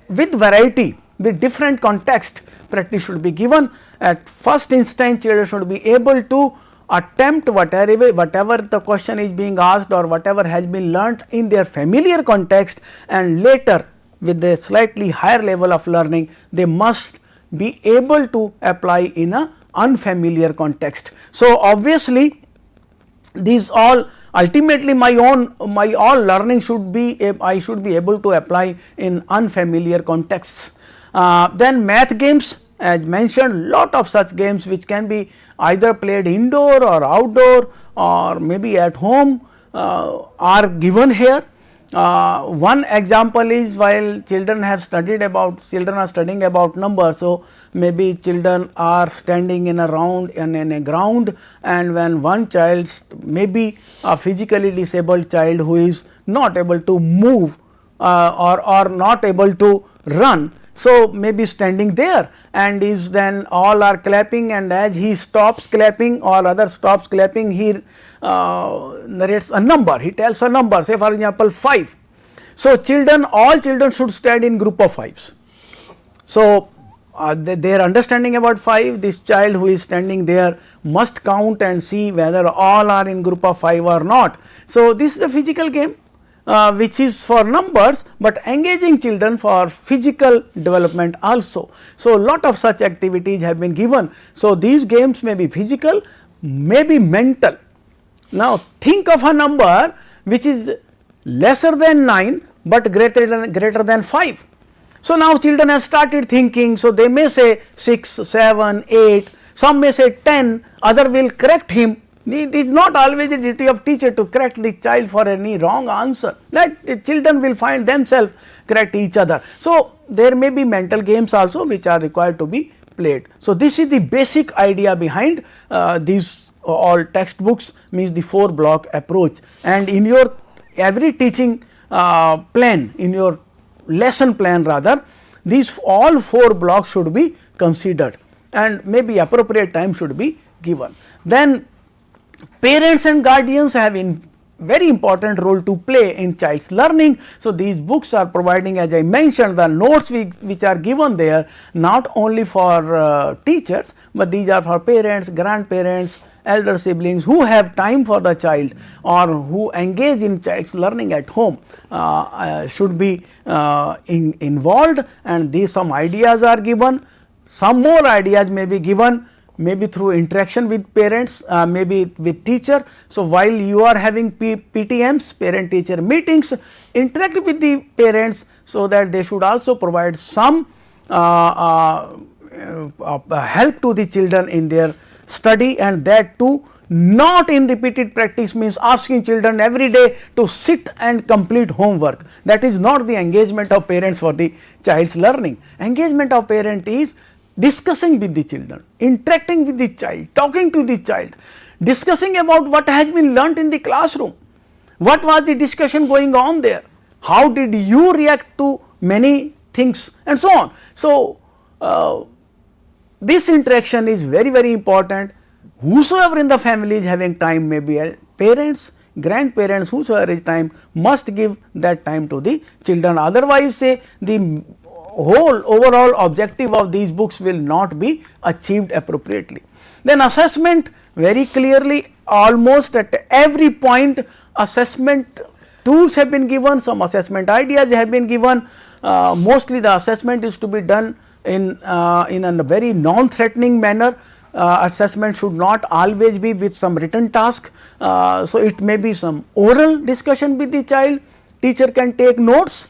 with variety, with different context, practice should be given. At first instance, children should be able to attempt whatever the question is being asked or whatever has been learnt in their familiar context, and later with a slightly higher level of learning, they must be able to apply in a unfamiliar context. So, obviously, these all ultimately my all learning should be, I should be able to apply in unfamiliar contexts. Then math games, as mentioned, lot of such games which can be either played indoor or outdoor or maybe at home are given here. One example is while children are studying about numbers. So, maybe children are standing in a round in a ground, and when one child, maybe a physically disabled child who is not able to move or not able to run, so maybe standing there and is then all are clapping, and as he stops clapping, all others stops clapping, he narrates a number, he tells a number, say for example 5. So, all children should stand in group of 5s. So, their understanding about 5, this child who is standing there must count and see whether all are in group of 5 or not. So, this is a physical game which is for numbers, but engaging children for physical development also. So, lot of such activities have been given. So, these games may be physical, may be mental. Now, think of a number which is lesser than 9, but greater than 5. So, now children have started thinking, so they may say 6, 7, 8, some may say 10, other will correct him. It is not always the duty of teacher to correct the child for any wrong answer, that children will find themselves correct each other. So, there may be mental games also which are required to be played. So, this is the basic idea behind these all textbooks, means the 4 block approach, and in your every teaching plan, in your lesson plan rather, these all 4 blocks should be considered and maybe appropriate time should be given. Then parents and guardians have a very important role to play in child's learning. So, these books are providing, as I mentioned, the notes which are given there not only for teachers, but these are for parents, grandparents, elder siblings who have time for the child or who engage in child's learning at home should be involved, and these some ideas are given. Some more ideas may be given, maybe through interaction with parents, maybe with teacher. So, while you are having PTMs, parent teacher meetings, interact with the parents so that they should also provide some help to the children in their study, and that too not in repeated practice, means asking children every day to sit and complete homework. That is not the engagement of parents for the child's learning. Engagement of parent is discussing with the children, interacting with the child, talking to the child, discussing about what has been learnt in the classroom, what was the discussion going on there, how did you react to many things and so on. So, this interaction is very important. Whosoever in the family is having time, maybe parents, grandparents, whosoever is time, must give that time to the children. Otherwise, say the whole overall objective of these books will not be achieved appropriately. Then assessment, very clearly almost at every point assessment tools have been given, some assessment ideas have been given. Mostly the assessment is to be done in a very non-threatening manner. Assessment should not always be with some written task. So, it may be some oral discussion with the child, teacher can take notes.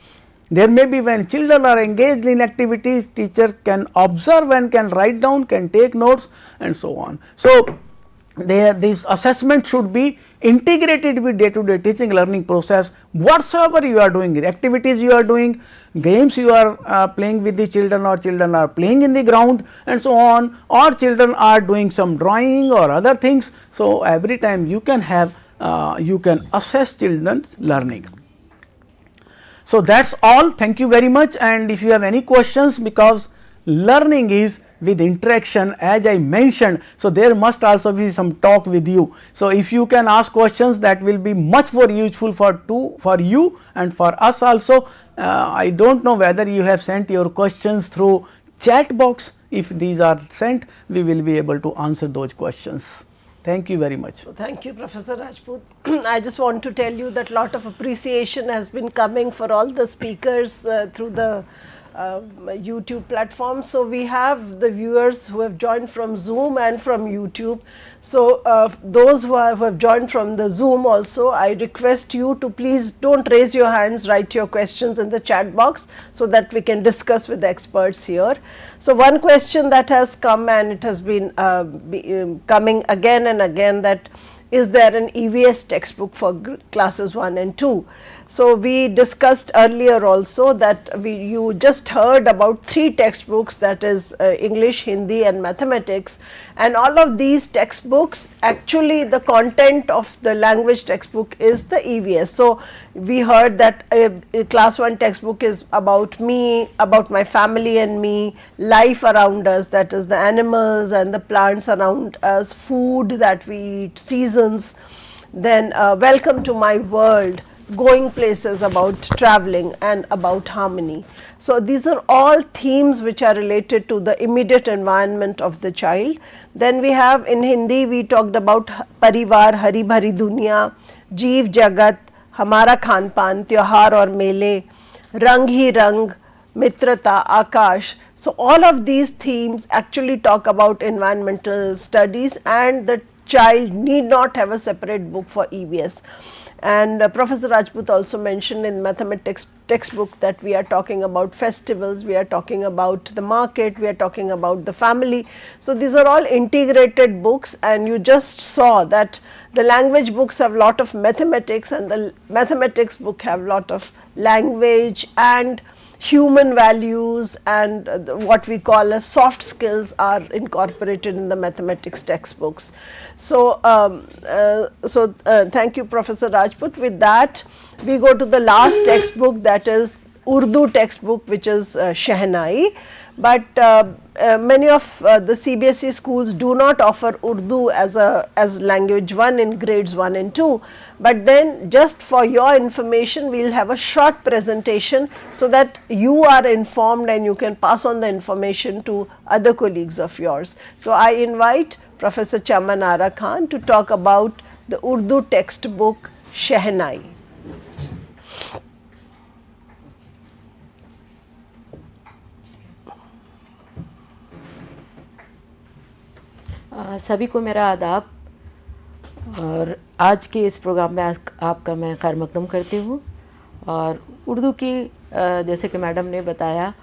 There may be when children are engaged in activities, teacher can observe and can write down, can take notes and so on. So, this assessment should be integrated with day-to-day teaching learning process. Whatsoever you are doing, activities you are doing, games you are playing with the children, or children are playing in the ground and so on, or children are doing some drawing or other things. So, every time you can have you can assess children's learning. So, that is all. Thank you very much, and if you have any questions, because learning is with interaction, as I mentioned, so there must also be some talk with you. So, if you can ask questions, that will be much more useful for you and for us also. I do not know whether you have sent your questions through chat box. If these are sent, we will be able to answer those questions. Thank you very much. So, thank you, Professor Rajput. I just want to tell you that lot of appreciation has been coming for all the speakers through the YouTube platform. So we have the viewers who have joined from Zoom and from YouTube. So those who have joined from the Zoom also, I request you to please don't raise your hands, write your questions in the chat box so that we can discuss with the experts here. So one question that has come, and it has been coming again and again, that is there an EVS textbook for classes 1 and 2? So we discussed earlier also that you just heard about 3 textbooks, that is English, Hindi and mathematics, and all of these textbooks, actually the content of the language textbook is the EVS. So we heard that a class 1 textbook is about me, about my family and me, life around us, that is the animals and the plants around us, food that we eat, seasons, then welcome to my world, going places, about traveling and about harmony. So these are all themes which are related to the immediate environment of the child. Then we have in Hindi, we talked about Parivar, Hari Bhari Duniya, Jeev Jagat, Hamara Khan Pan, Tyohar aur Mele, Rang Hi Rang, Mitrata, Akash. So all of these themes actually talk about environmental studies, and the child need not have a separate book for EVS. And Professor Rajput also mentioned in mathematics textbook that we are talking about festivals, we are talking about the market, we are talking about the family. So these are all integrated books, and you just saw that the language books have lot of mathematics and the mathematics book have lot of language and human values, and what we call as soft skills are incorporated in the mathematics textbooks. So, thank you, Professor Rajput. With that, we go to the last textbook, that is Urdu textbook, which is Shehnai. But many of the CBSE schools do not offer Urdu as language 1 in grades 1 and 2. But then, just for your information, we will have a short presentation so that you are informed and you can pass on the information to other colleagues of yours. So I invite Professor Chaman Ara Khan to talk about the Urdu textbook Shehnai. सभी को मेरा आदाब, और आज के इस programme में आपका मैं खैर मकदम करती हूँ। और उर्दू की जैसे कि मैडम ने बताया,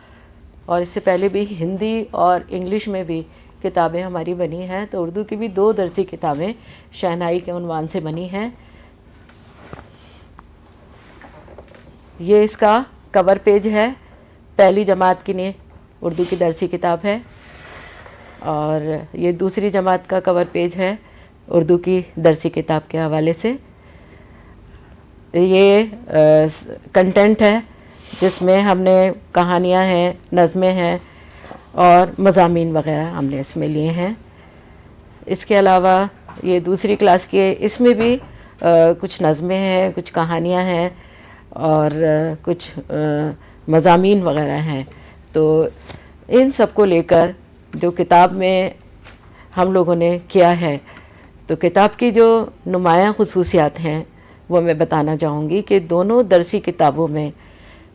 और इससे पहले भी हिंदी और इंग्लिश में भी किताबें हमारी बनी हैं, तो उर्दू की भी 2 दरसी किताबें शहनाई के उन्वान से बनी हैं। ये इसका कवर पेज है, पहली जमात की ने उर्दू की दरसी किताब है, और ये दूसरी जमात का कवर पेज है उर्दू की दरसी किताब के हवाले से। ये कंटेंट है जिसमें हमने कहानियाँ हैं, नज़में हैं और मज़ामीन वग़ैरह हमने इसमें लिए हैं। इसके अलावा ये दूसरी क्लास के, इसमें भी कुछ नज़में हैं, कुछ कहानियाँ हैं और कुछ मज़ामीन वग़ैरह हैं। तो इन सब को लेकर जो किताब में हम लोगों ने किया है, तो किताब की जो नुमायाँ खुसूसियात हैं वो मैं बताना चाहूँगी कि दोनों दरसी किताबों में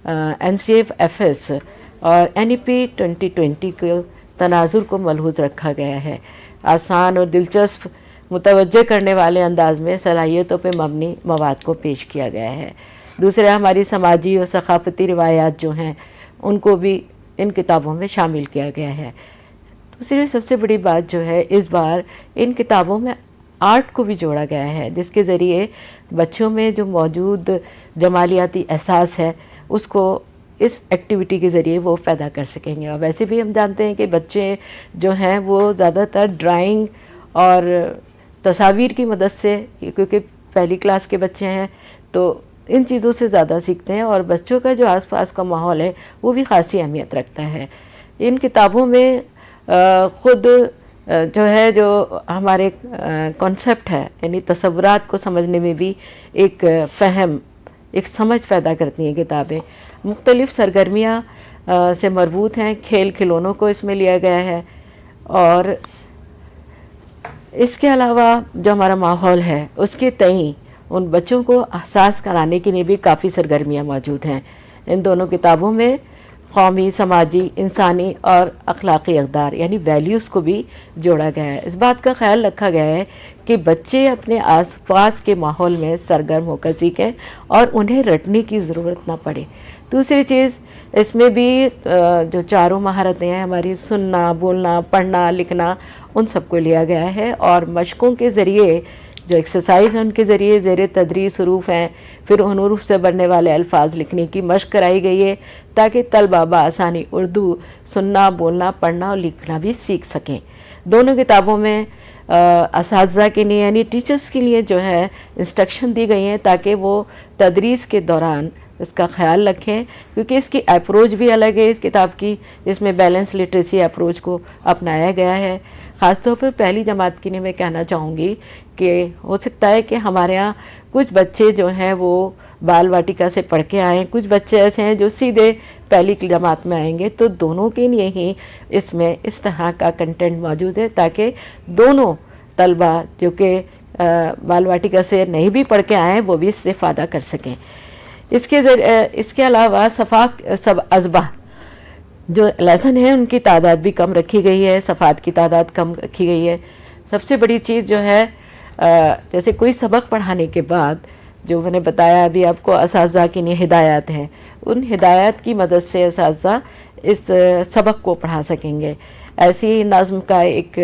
NCERT और NEP 2020 के तनाजुर को मलहूज़ रखा गया है। आसान और दिलचस्प, मुतवज्जे करने वाले अंदाज में सलाहियतों पे मबनी मवाद को पेश किया गया है। दूसरे, हमारी समाजी और सकाफ़ती रिवायात जो हैं उनको भी इन किताबों में शामिल किया गया है। दूसरी सबसे बड़ी बात जो है, इस बार इन किताबों में आर्ट को भी जोड़ा गया है, जिसके ज़रिए बच्चों में जो मौजूद जमालियाती एहसास है उसको इस एक्टिविटी के ज़रिए वो पैदा कर सकेंगे। और वैसे भी हम जानते हैं कि बच्चे जो हैं वो ज़्यादातर ड्राइंग और तस्वीर की मदद से, क्योंकि पहली क्लास के बच्चे हैं तो इन चीज़ों से ज़्यादा सीखते हैं, और बच्चों का जो आसपास का माहौल है वो भी ख़ासी अहमियत रखता है। इन किताबों में ख़ुद जो है, जो हमारे कॉन्सेप्ट है, यानी तसव्वुरात को समझने में भी एक फ़हम, एक समझ पैदा करती हैं किताबें। मुख्तलिफ़ सरगर्मियाँ से मरबूत हैं, खेल खिलौनों को इसमें लिया गया है, और इसके अलावा जो हमारा माहौल है उसके तई उन बच्चों को एहसास कराने के लिए भी काफ़ी सरगर्मियाँ मौजूद हैं। इन दोनों किताबों में कौमी, समाजी, इंसानी और अखलाकी अक़दार यानी वैल्यूज़ को भी जोड़ा गया है। इस बात का ख्याल रखा गया है कि बच्चे अपने आसपास के माहौल में सरगर्म होकर सीखें और उन्हें रटने की ज़रूरत ना पड़े। दूसरी चीज़, इसमें भी जो चारों महारतें हैं हमारी, सुनना, बोलना, पढ़ना, लिखना, उन सबको लिया गया है और मशकों के ज़रिए, जो एक्सरसाइज हैं उनके ज़रिए ज़ेर तदरीस हरूफ हैं, फिर उन हरूफ से बनने वाले अल्फाज लिखने की मशक कराई गई है ताकि तलबा बआसानी उर्दू सुनना, बोलना, पढ़ना और लिखना भी सीख सकें। दोनों किताबों में असातिज़ा के लिए यानी टीचर्स के लिए जो है इंस्ट्रक्शन दी गई हैं ताकि वो तदरीस के दौरान इसका ख्याल रखें, क्योंकि इसकी अप्रोच भी अलग है इस किताब की, जिसमें बैलेंस लिटरेसी अप्रोच को अपनाया गया है। ख़ासतौर पर पहली जमात के लिए मैं कहना चाहूँगी कि हो सकता है कि हमारे यहाँ कुछ बच्चे जो हैं वो बाल वाटिका से पढ़ के आएँ, कुछ बच्चे ऐसे हैं जो सीधे पहली जमात में आएंगे, तो दोनों के लिए ही इसमें इस तरह का कंटेंट मौजूद है ताकि दोनों तलबा जो कि बाल वाटिका से नहीं भी पढ़ के आएँ वो भी इससे फ़ायदा कर सकें। इसके अलावा सब अज़बा जो लेसन है उनकी तादाद भी कम रखी गई है, सफ़ात की तादाद कम रखी गई है। सबसे बड़ी चीज़ जो है जैसे कोई सबक पढ़ाने के बाद जो मैंने बताया अभी आपको असातिज़ा के लिए हिदायत हैं, उन हिदायत की मदद से असातिज़ा इस सबक को पढ़ा सकेंगे। ऐसी नज़्म का एक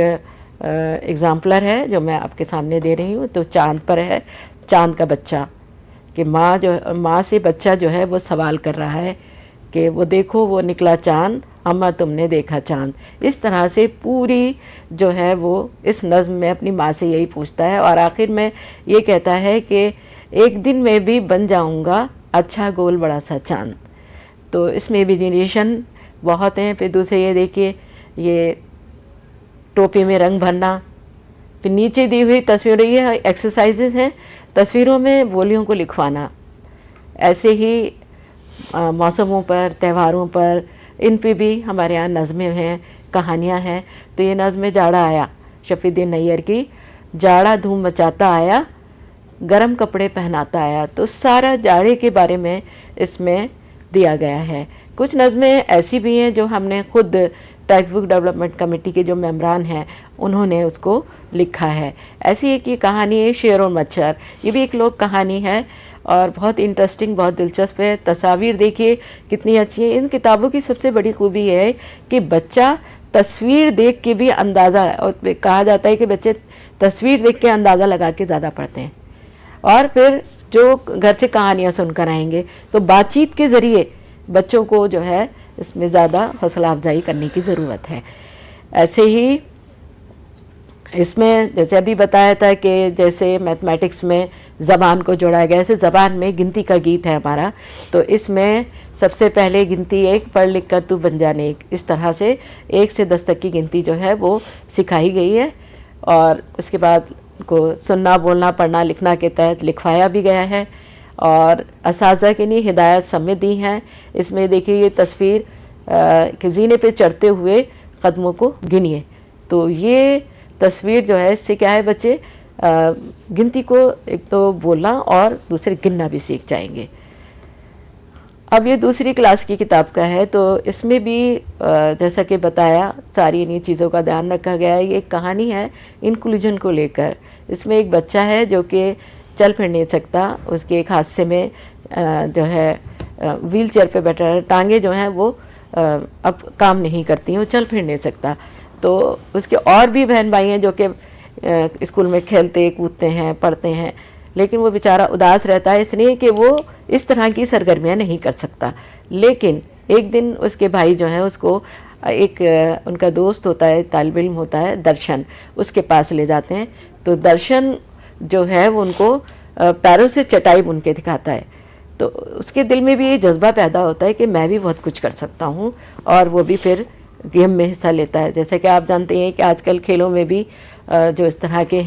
एग्ज़ाम्पलर है जो मैं आपके सामने दे रही हूँ। तो चाँद पर है, चाँद का बच्चा, कि माँ से बच्चा जो है वो सवाल कर रहा है कि वो देखो वो निकला चाँद, अम्मा तुमने देखा चाँद। इस तरह से पूरी जो है वो इस नज़्म में अपनी माँ से यही पूछता है और आखिर में ये कहता है कि एक दिन मैं भी बन जाऊँगा अच्छा गोल बड़ा सा चाँद। तो इसमें इमेजिनेशन बहुत हैं। फिर दूसरे ये देखिए, ये टोपी में रंग भरना, फिर नीचे दी हुई तस्वीरें, ये एक्सरसाइजेज हैं, तस्वीरों में बोलियों को लिखवाना। ऐसे ही मौसमों पर, त्योहारों पर, इन पे भी हमारे यहाँ नज़में हैं, कहानियाँ हैं। तो ये नज़्म जाड़ा आया शफीउद्दीन नैयर की, जाड़ा धूम मचाता आया, गरम कपड़े पहनाता आया। तो सारा जाड़े के बारे में इसमें दिया गया है। कुछ नज़में ऐसी भी हैं जो हमने खुद टेक्स्ट बुक डेवलपमेंट कमेटी के जो मेंबरान हैं उन्होंने उसको लिखा है। ऐसी एक ये कहानी है शेर और मच्छर, ये भी एक लोक कहानी है और बहुत इंटरेस्टिंग, बहुत दिलचस्प है। तस्वीर देखिए कितनी अच्छी है। इन किताबों की सबसे बड़ी खूबी है कि बच्चा तस्वीर देख के भी अंदाज़ा, और कहा जाता है कि बच्चे तस्वीर देख के अंदाज़ा लगा के ज़्यादा पढ़ते हैं और फिर जो घर से कहानियाँ सुनकर आएंगे। तो बातचीत के ज़रिए बच्चों को जो है इसमें ज़्यादा हौसला अफजाई करने की ज़रूरत है। ऐसे ही इसमें जैसे अभी बताया था कि जैसे मैथमेटिक्स में ज़बान को जोड़ा गया, ऐसे ज़बान में गिनती का गीत है हमारा। तो इसमें सबसे पहले गिनती 1, पढ़ लिख कर तू बन जाने 1, इस तरह से 1 से 10 तक की गिनती जो है वो सिखाई गई है और उसके बाद को सुनना, बोलना, पढ़ना, लिखना के तहत लिखवाया भी गया है और असातिज़ा के लिए हिदायत समेत दी हैं। इसमें देखिए ये तस्वीर कि जीने पे चढ़ते हुए कदमों को गिनिए। तो ये तस्वीर जो है इससे क्या है, बच्चे गिनती को एक तो बोलना और दूसरे गिनना भी सीख जाएंगे। अब ये दूसरी क्लास की किताब का है, तो इसमें भी जैसा कि बताया सारी इन्हीं चीज़ों का ध्यान रखा गया है। ये एक कहानी है इंक्लूजन को लेकर। इसमें एक बच्चा है जो कि चल फिर नहीं सकता, उसके एक हादसे में जो है व्हील चेयर पर बैठा है, टांगे जो हैं वो अब काम नहीं करती हैं, वो चल फिर नहीं सकता। तो उसके और भी बहन भाई हैं जो कि स्कूल में खेलते कूदते हैं, पढ़ते हैं, लेकिन वो बेचारा उदास रहता है इसलिए कि वो इस तरह की सरगर्मियाँ नहीं कर सकता। लेकिन एक दिन उसके भाई जो हैं उसको एक उनका दोस्त होता है, तालिब इल्म होता है दर्शन, उसके पास ले जाते हैं। तो दर्शन जो है वो उनको पैरों से चटाई बुन के दिखाता है। तो उसके दिल में भी ये जज्बा पैदा होता है कि मैं भी बहुत कुछ कर सकता हूँ और वो भी फिर गेम में हिस्सा लेता है। जैसे कि आप जानते हैं कि आजकल खेलों में भी जो इस तरह के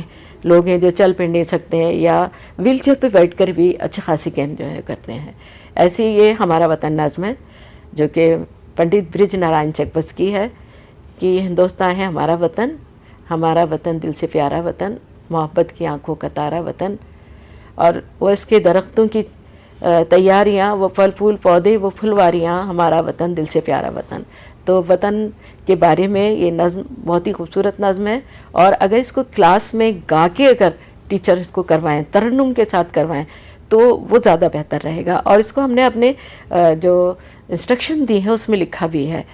लोग हैं जो चल फिर नहीं सकते हैं या व्हील चेयर पर बैठ कर भी अच्छी खासी गेम जो है करते हैं। ऐसी ये हमारा वतन नज़्म है जो कि पंडित ब्रिज नारायण चकबस की है कि हिंदुस्तान है हमारा वतन दिल से प्यारा वतन, मोहब्बत की आंखों का तारा वतन। और वो इसके दरख्तों की तैयारियाँ, वो फल फूल पौधे, वो फुलवारियाँ, हमारा वतन दिल से प्यारा वतन। तो वतन के बारे में ये नज़्म बहुत ही खूबसूरत नज़्म है, और अगर इसको क्लास में गा के अगर टीचर इसको करवाएं, तरन्नुम के साथ करवाएं, तो वो ज़्यादा बेहतर रहेगा। और इसको हमने अपने जो इंस्ट्रक्शन दी है उसमें लिखा भी है।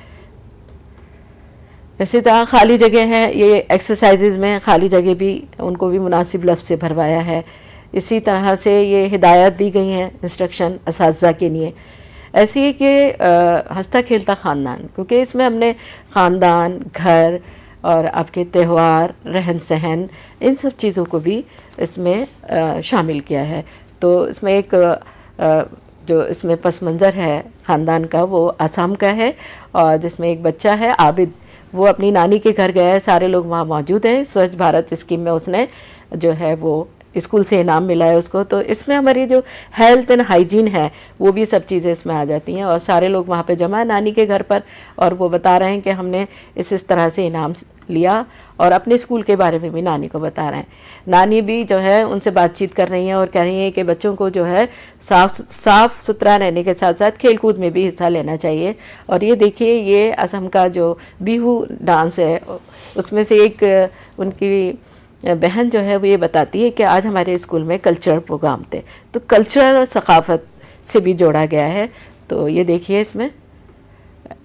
इसी तरह खाली जगह है, ये एक्सरसाइजेज में खाली जगह भी उनको भी मुनासिब लफ्ज़ से भरवाया है। इसी तरह से ये हिदायत दी गई हैं इंस्ट्रक्शन असातिज़ा के लिए। ऐसी है कि हंसता खेलता ख़ानदान, क्योंकि इसमें हमने ख़ानदान, घर और आपके त्यौहार, रहन सहन, इन सब चीज़ों को भी इसमें शामिल किया है। तो इसमें एक जो इसमें पस मंज़र है ख़ानदान का, वो आसाम का है, और जिसमें एक बच्चा है आबिद, वो अपनी नानी के घर गया है, सारे लोग वहाँ मौजूद हैं। स्वच्छ भारत स्कीम में उसने जो है वो स्कूल से इनाम मिला है उसको। तो इसमें हमारी जो हेल्थ एंड हाइजीन है वो भी सब चीज़ें इसमें आ जाती हैं, और सारे लोग वहाँ पे जमा है नानी के घर पर, और वो बता रहे हैं कि हमने इस तरह से इनाम लिया, और अपने स्कूल के बारे में भी नानी को बता रहे हैं। नानी भी जो है उनसे बातचीत कर रही हैं और कह रही हैं कि बच्चों को जो है साफ सुथरा रहने के साथ साथ खेल कूद में भी हिस्सा लेना चाहिए। और ये देखिए, ये असम का जो बिहू डांस है, उसमें से एक उनकी बहन जो है वो ये बताती है कि आज हमारे स्कूल में कल्चरल प्रोग्राम थे, तो कल्चरल और सकाफत से भी जोड़ा गया है। तो ये देखिए, इसमें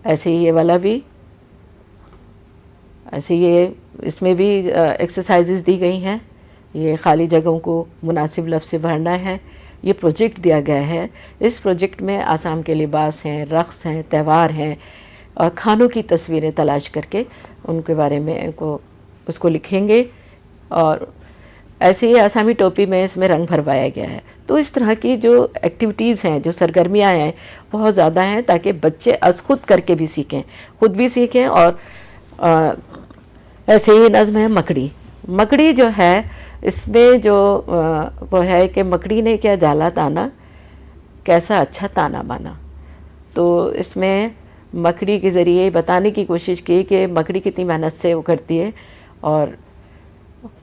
ऐसे ही ये वाला भी, ऐसे ये इसमें भी एक्सरसाइजेज दी गई हैं। ये खाली जगहों को मुनासिब लफ्ज़ से भरना है। ये प्रोजेक्ट दिया गया है। इस प्रोजेक्ट में आसाम के लिबास हैं, रक़्स हैं, त्यौहार हैं, और खानों की तस्वीरें तलाश करके उनके बारे में उसको लिखेंगे। और ऐसे ही आसामी टोपी में इसमें रंग भरवाया गया है। तो इस तरह की जो एक्टिविटीज़ हैं, जो सरगर्मियाँ हैं, बहुत ज़्यादा हैं, ताकि बच्चे अज़ खुद करके भी सीखें, खुद भी सीखें। और ऐसे ही नज़्म है मकड़ी। मकड़ी जो है, इसमें जो वो है कि मकड़ी ने क्या जाला ताना, कैसा अच्छा ताना माना। तो इसमें मकड़ी के ज़रिए बताने की कोशिश की कि मकड़ी कितनी मेहनत से वो करती है और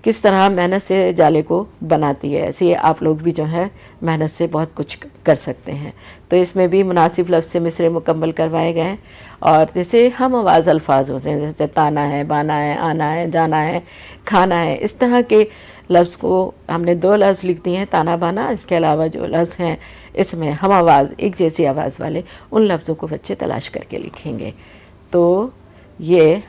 किस तरह मेहनत से जाले को बनाती है। ऐसे आप लोग भी जो है मेहनत से बहुत कुछ कर सकते हैं। तो इसमें भी मुनासिब लफ्ज़ से मिसरे मुकम्मल करवाए गए हैं। और जैसे हम आवाज़ अल्फाज होते हैं, जैसे ताना है, बाना है, आना है, जाना है, खाना है, इस तरह के लफ्ज़ को हमने 2 लफ्ज़ लिख दिए हैं, ताना बाना। इसके अलावा जो लफ्ज़ हैं इसमें हम आवाज़, एक जैसी आवाज़ वाले, उन लफ्ज़ों को बच्चे तलाश करके लिखेंगे। तो ये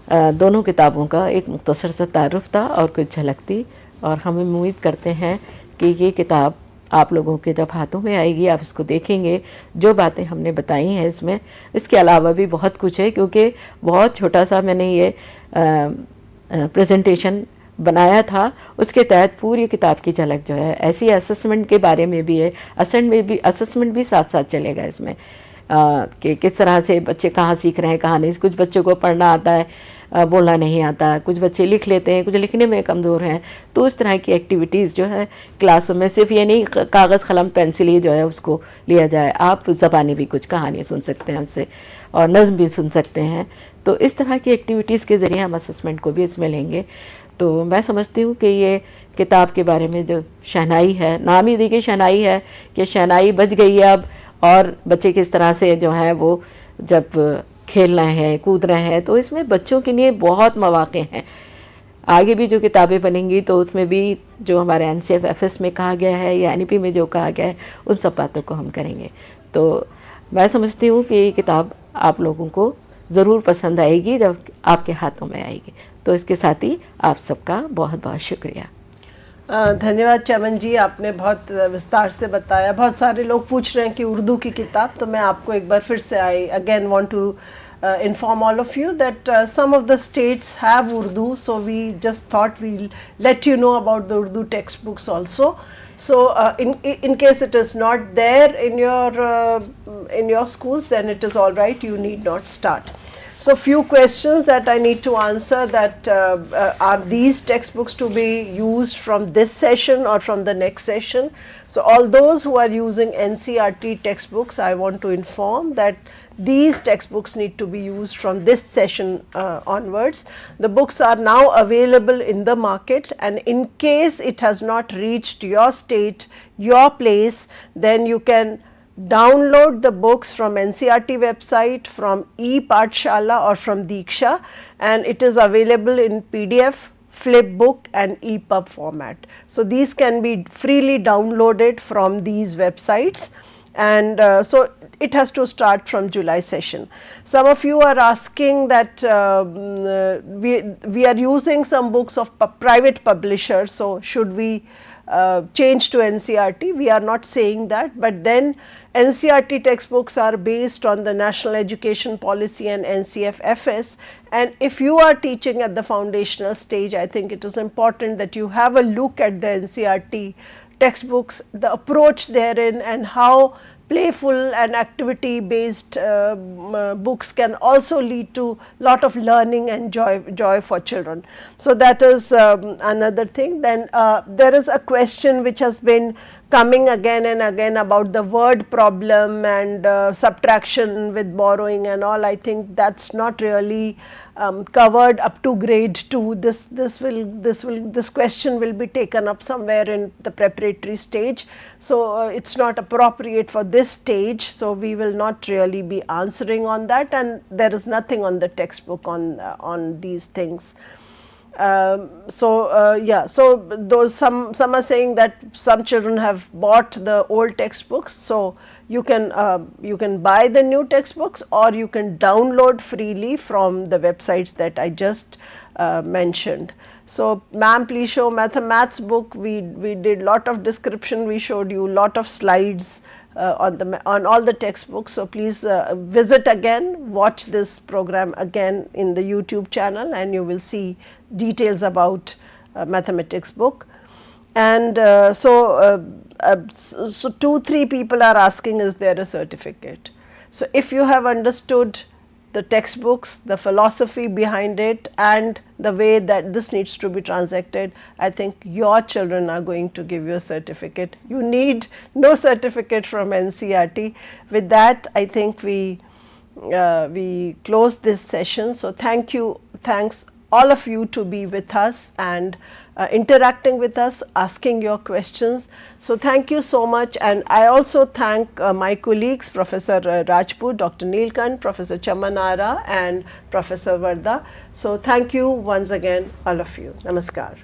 दोनों किताबों का एक मुख्तसर सा तारुफ था और कुछ झलक थी। और हम उम्मीद करते हैं कि ये किताब आप लोगों के जब हाथों में आएगी, आप इसको देखेंगे, जो बातें हमने बताई हैं इसमें, इसके अलावा भी बहुत कुछ है, क्योंकि बहुत छोटा सा मैंने ये प्रेजेंटेशन बनाया था। उसके तहत पूरी किताब की झलक जो है, ऐसी असेसमेंट के बारे में भी है, असेसमेंट भी साथ साथ चलेगा इसमें, कि किस तरह से बच्चे कहाँ सीख रहे हैं, कहाँ नहीं। कुछ बच्चों को पढ़ना आता है, बोलना नहीं आता, कुछ बच्चे लिख लेते हैं, कुछ लिखने में कमज़ोर हैं। तो उस तरह की एक्टिविटीज़ जो है क्लासों में, सिर्फ ये नहीं कागज़ कलम पेंसिल ही जो है उसको लिया जाए, आप ज़बानी भी कुछ कहानी सुन सकते हैं उनसे, और नज़्म भी सुन सकते हैं। तो इस तरह की एक्टिविटीज़ के ज़रिए हम असेसमेंट को भी इसमें लेंगे। तो मैं समझती हूँ कि ये किताब के बारे में जो शहनाई है, नाम ही देखिए शहनाई है, कि शहनाई बज गई है अब, और बच्चे किस तरह से जो है वो जब खेल रहे हैं, कूद रहे हैं, तो इसमें बच्चों के लिए बहुत मौक़े हैं। आगे भी जो किताबें बनेंगी तो उसमें भी जो हमारे NCERT में कहा गया है या NEP में जो कहा गया है, उन सब बातों को हम करेंगे। तो मैं समझती हूँ कि ये किताब आप लोगों को ज़रूर पसंद आएगी जब आपके हाथों में आएगी। तो इसके साथ ही आप सबका बहुत बहुत शुक्रिया। धन्यवाद चमन जी, आपने बहुत विस्तार से बताया। बहुत सारे लोग पूछ रहे हैं कि उर्दू की किताब, तो मैं आपको एक बार फिर से I again want to inform all of you that some of the states have Urdu, so we just thought we'll let you know about the Urdu textbooks also. So in case it is not there in your schools, then it is all right, you need not start. So few questions that I need to answer, that are these textbooks to be used from this session or from the next session? So all those who are using NCERT textbooks, I want to inform that these textbooks need to be used from this session onwards. The books are now available in the market, and in case it has not reached your state, your place, then you can download the books from NCERT website, from ePathshala or from Diksha, and it is available in PDF, flipbook and EPUB format. So these can be freely downloaded from these websites, and so it has to start from July session. Some of you are asking that we are using some books of private publishers, so should we change to NCERT? We are not saying that, but then NCERT textbooks are based on the National Education Policy and NCFFS, and if you are teaching at the foundational stage, I think it is important that you have a look at the NCERT textbooks, the approach therein, and how playful and activity based books can also lead to lot of learning and joy for children. So that is another thing. Then there is a question which has been coming again and again about the word problem and subtraction with borrowing and all. I think that's not really covered up to grade 2. This question will be taken up somewhere in the preparatory stage. So it's not appropriate for this stage. So we will not really be answering on that, and there is nothing on the textbook on these things. Yeah, so those some are saying that some children have bought the old textbooks, so you can buy the new textbooks, or you can download freely from the websites that I just mentioned. So ma'am, please show maths book. We did lot of description, we showed you lot of slides on all the textbooks. So please visit again, watch this program again in the YouTube channel, and you will see details about mathematics book. And so 2-3 people are asking, is there a certificate? So if you have understood the textbooks, the philosophy behind it, and the way that this needs to be transacted, I think your children are going to give you a certificate. You need no certificate from NCERT. With that, I think we close this session. So thanks all of you to be with us and interacting with us, asking your questions. So thank you so much, and I also thank my colleagues, Professor Rajput, Dr. Neelkant, Professor Chamanara and Professor Varda. So thank you once again, all of you. Namaskar.